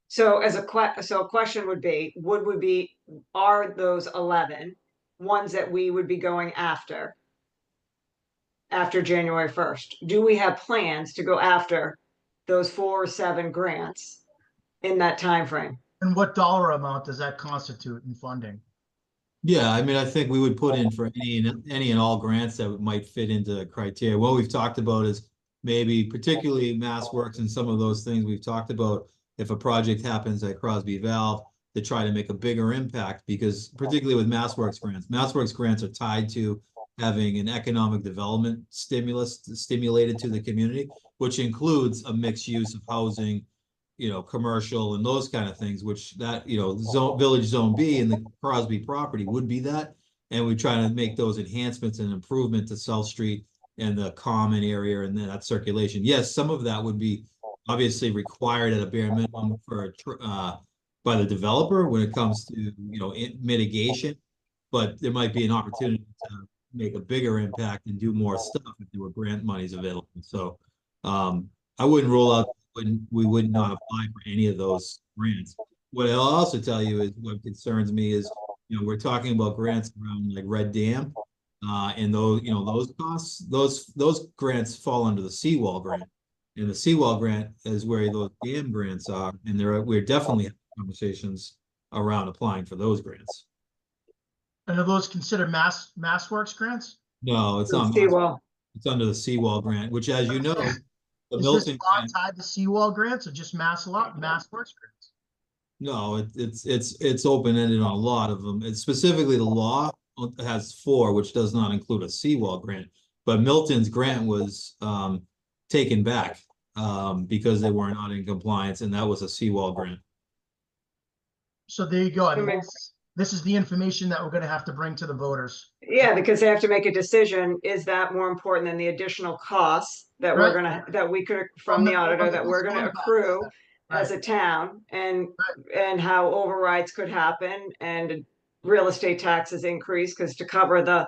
so a question would be, are those 11 ones that we would be going after January 1st? Do we have plans to go after those 4 or 7 grants in that time frame? And what dollar amount does that constitute in funding? Yeah, I mean, I think we would put in for any and all grants that might fit into the criteria. What we've talked about is maybe particularly MassWorks and some of those things we've talked about. If a project happens at Crosby Valve, to try to make a bigger impact, because particularly with MassWorks grants are tied to having an economic development stimulated to the community, which includes a mixed use of housing, you know, commercial and those kind of things, which that, you know, Village Zone B and the Crosby property would be that. And we try to make those enhancements and improvement to South Street and the common area and then that circulation. Yes, some of that would be obviously required at a bare minimum for by the developer when it comes to, you know, mitigation, but there might be an opportunity to make a bigger impact and do more stuff if there were grant monies available. So I wouldn't rule out we would not apply for any of those grants. What I'll also tell you is what concerns me is, you know, we're talking about grants around like Red Dam, and those, you know, those costs, those grants fall under the seawall grant, and the seawall grant is where those dam grants are, and we're definitely having conversations around applying for those grants. And are those considered MassWorks grants? No, it's not. Seawall. It's under the seawall grant, which, as you know, the Is Milton this law grant, tied to seawall grants or just MassWorks grants? no, it's open-ended on a lot of them. It's specifically the law has 4, which does not include a seawall grant. But Milton's grant was taken back because they were not in compliance, and that was a seawall grant. So there you go. I mean, Okay. this is the information that we're going to have to bring to the voters. Yeah, because they have to make a decision. Is that more important than the additional costs that we're Right. that we could, from the auditor, that we're gonna accrue as Right. a town, and how overrides could happen and real estate taxes increase, because to cover the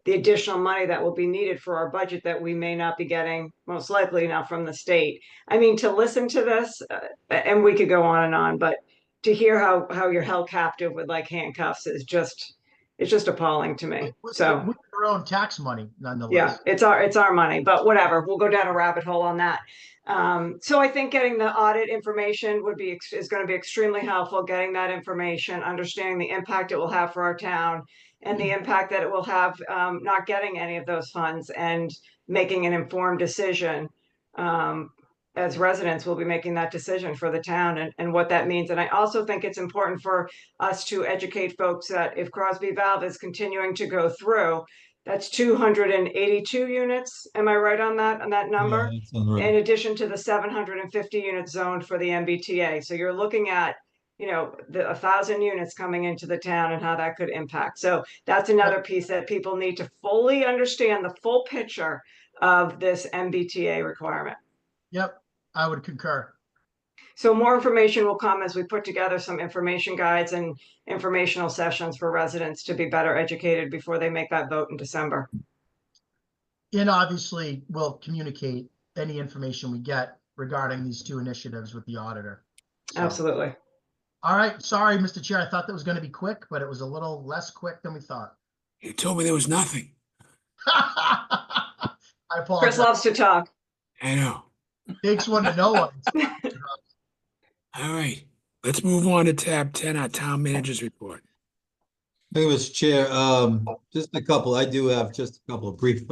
additional money that will be needed for our budget that we may not be getting most likely now from the state. I mean, to listen to this, and we could go on and on, but to hear how you're held captive with like handcuffs is just, it's just appalling to me. So With our own tax money, nonetheless. yeah, it's our money, but whatever, we'll go down a rabbit hole on that. So I think getting the audit information is going to be extremely helpful, getting that information, understanding the impact it will have for our town and the impact that it will have, not getting any of those funds, and making an informed decision. As residents, we'll be making that decision for the town and what that means. And I also think it's important for us to educate folks that if Crosby Valve is continuing to go through, that's 282 units. Am I right on that number? Yeah, that's right. In addition to the 750 units zoned for the MBTA. So you're looking at, you know, 1,000 units coming into the town and how that could impact. So that's another piece that people need to fully understand the full picture of this MBTA requirement. Yep, I would concur. So more information will come as we put together some information guides and informational sessions for residents to be better educated before they make that vote in December. And obviously, we'll communicate any information we get regarding these 2 initiatives with the auditor. So, Absolutely. all right. Sorry, Mr. Chair. I thought that was going to be quick, but it was a little less quick than we thought. You told me there was nothing. I apologize. Chris loves to talk. I know. Takes one to know one. All right, let's move on to tab 10, our town manager's report. Thank you, Mr. Chair. Just a couple, I do have just a couple of brief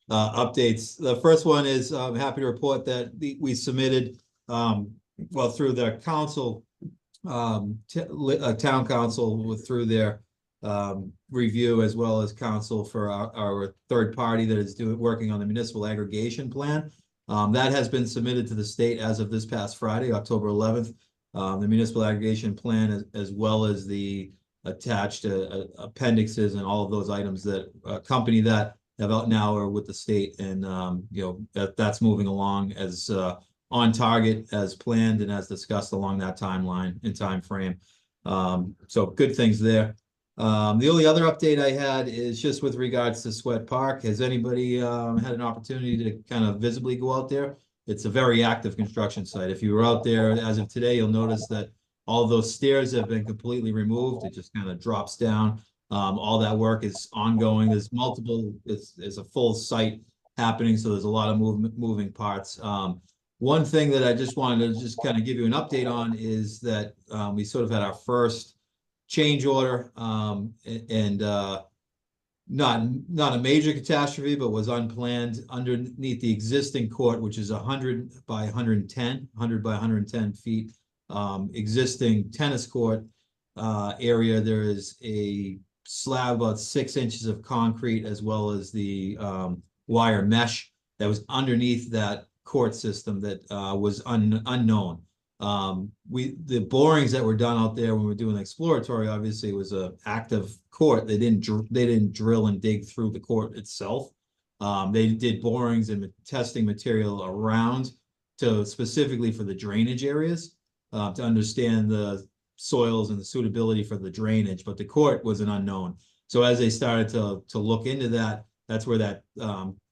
updates. The first one is I'm happy to report that we submitted, well, through the council, town council through their review, as well as council for our third party that is working on the municipal aggregation plan. That has been submitted to the state as of this past Friday, October 11th. The municipal aggregation plan, as well as the attached appendixes and all of those items that accompany that have out now are with the state, and you know, that's moving along as on target as planned and as discussed along that timeline and time frame. So good things there. The only other update I had is just with regards to Sweat Park. Has anybody had an opportunity to kind of visibly go out there? It's a very active construction site. If you were out there as of today, you'll notice that all those stairs have been completely removed. It just kind of drops down. All that work is ongoing. There's multiple, it's a full site happening, so there's a lot of moving parts. One thing that I just wanted to just kind of give you an update on is that we sort of had our first change order, and not a major catastrophe, but was unplanned underneath the existing court, which is 100 by 110 feet. Existing tennis court area. There is a slab about 6 inches of concrete, as well as the wire mesh that was underneath that court system that was unknown. The borings that were done out there when we were doing exploratory, obviously it was an active court. They didn't drill and dig through the court itself. They did borings and testing material around to specifically for the drainage areas, to understand the soils and the suitability for the drainage, but the court was an unknown. So as they started to look into that, that's where that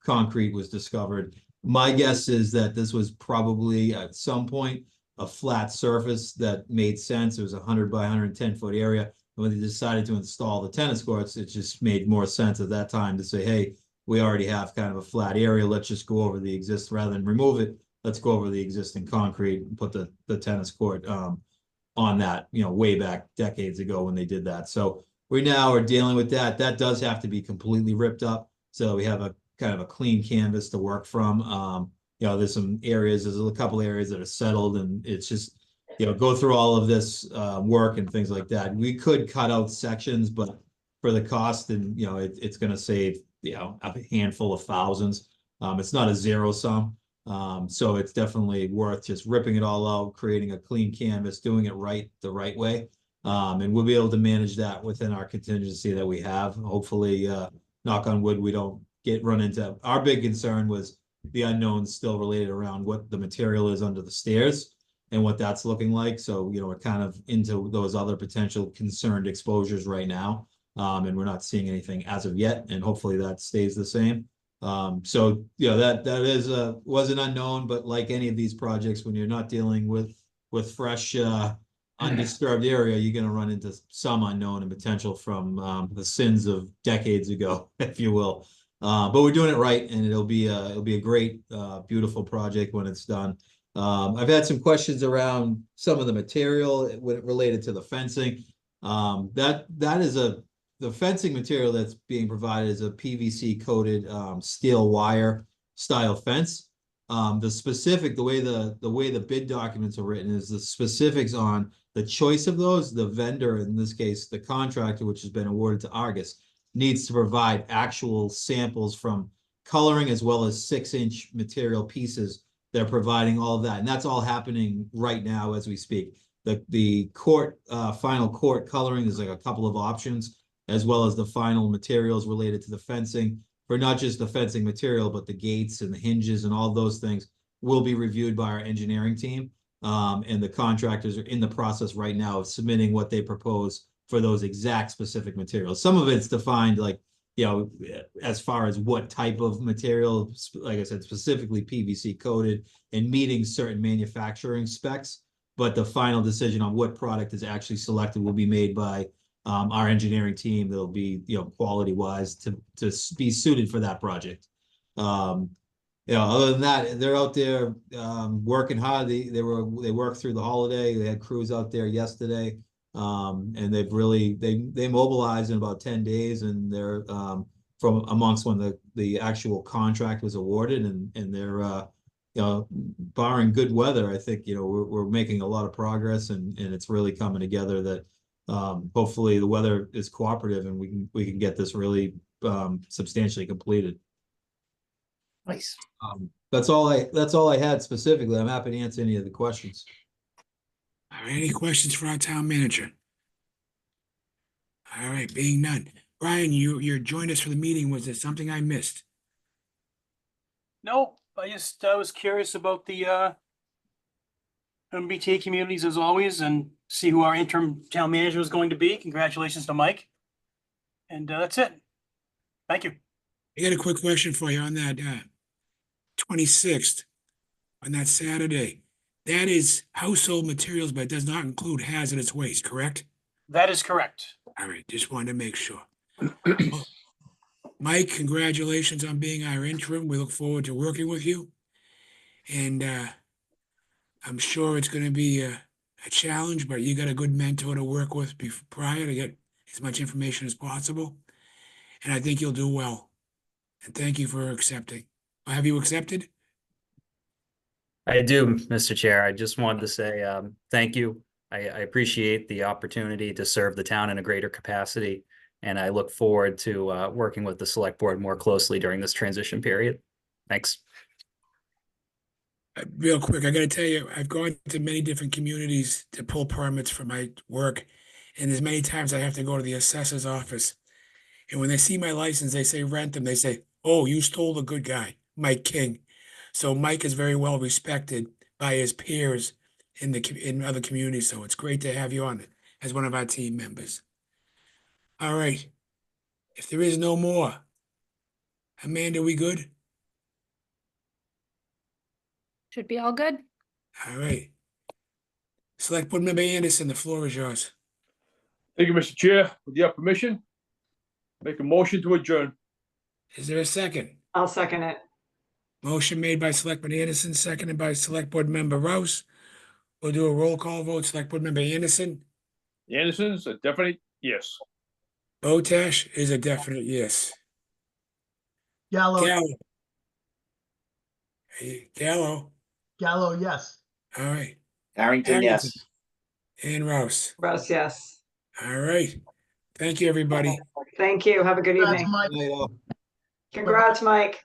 concrete was discovered. My guess is that this was probably at some point a flat surface that made sense. It was 100 by 110 foot area. And when they decided to install the tennis courts, it just made more sense at that time to say, hey, we already have kind of a flat area. Let's just go over the existing, rather than remove it, let's go over the existing concrete and put the tennis court on that, you know, way back decades ago when they did that. So we now are dealing with that. That does have to be completely ripped up. So we have a kind of a clean canvas to work from. You know, there's a couple areas that are settled, and it's just, you know, go through all of this work and things like that. We could cut out sections, but for the cost, and, you know, it's going to save, you know, a handful of thousands. It's not a zero sum. So it's definitely worth just ripping it all out, creating a clean canvas, doing it the right way. And we'll be able to manage that within our contingency that we have. Hopefully, knock on wood, we don't run into. Our big concern was the unknowns still related around what the material is under the stairs and what that's looking like. So, you know, we're kind of into those other potential concerned exposures right now. And we're not seeing anything as of yet, and hopefully that stays the same. So, you know, that was an unknown, but like any of these projects, when you're not dealing with fresh, undisturbed area, you're going to run into some unknown and potential from the sins of decades ago, if you will. But we're doing it right, and it'll be a great, beautiful project when it's done. I've had some questions around some of the material related to the fencing. The fencing material that's being provided is a PVC coated steel wire style fence. The way the bid documents are written is the specifics on the choice of those. The vendor, in this case, the contractor, which has been awarded to Argus, needs to provide actual samples from coloring as well as 6-inch material pieces. They're providing all of that, and that's all happening right now as we speak. The final court coloring, there's like a couple of options, as well as the final materials related to the fencing, for not just the fencing material, but the gates and the hinges and all of those things will be reviewed by our engineering team. And the contractors are in the process right now of submitting what they propose for those exact specific materials. Some of it's defined, like, you know, as far as what type of material, like I said, specifically PVC coated and meeting certain manufacturing specs. But the final decision on what product is actually selected will be made by our engineering team. That'll be, you know, quality wise to be suited for that project. Yeah, other than that, they're out there working hard. They worked through the holiday. They had crews out there yesterday. And they've really they mobilized in about 10 days, and they're from amongst when the actual contract was awarded, and they're you know, barring good weather, I think, you know, we're making a lot of progress, and it's really coming together that hopefully the weather is cooperative and we can get this really substantially completed. Nice. That's all I had specifically. I'm happy to answer any of the questions. All right, any questions for our town manager? All right, being none. Brian, you joined us for the meeting. Was there something I missed? No, I was curious about the MBTA communities as always, and see who our interim town manager is going to be. Congratulations to Mike. And that's it. Thank you. I got a quick question for you on that 26th, on that Saturday. That is household materials, but it does not include hazardous waste, correct? That is correct. All right, just wanted to make sure. Well, Mike, congratulations on being our interim. We look forward to working with you. And I'm sure it's going to be a challenge, but you got a good mentor to work with prior to get as much information as possible. And I think you'll do well. And thank you for accepting. Have you accepted? I do, Mr. Chair. I just wanted to say thank you. I appreciate the opportunity to serve the town in a greater capacity, and I look forward to working with the select board more closely during this transition period. Thanks. Real quick, I got to tell you, I've gone to many different communities to pull permits for my work, and there's many times I have to go to the assessor's office. And when they see my license, they say Wrentham. They say, "Oh, you stole the good guy, Mike King." So Mike is very well respected by his peers in other communities. So it's great to have you on as one of our team members. All right. If there is no more, Amanda, we good? Should be all good. All right. Select Board Member Anderson, the floor is yours. Thank you, Mr. Chair. With your permission, make a motion to adjourn. Is there a second? I'll second it. Motion made by Selectman Anderson, seconded by Select Board Member Rouse. We'll do a roll call vote. Select Board Member Anderson. Anderson's a definite yes. Botash is a definite yes. Gallo, Gallo. Hey, Gallo. Gallo, yes. All right. Harrington, yes. And Rouse. Russ, yes. All right. Thank you, everybody. Thank you. Have a good Congrats, evening. Mike. Good night, all. Congrats, Mike.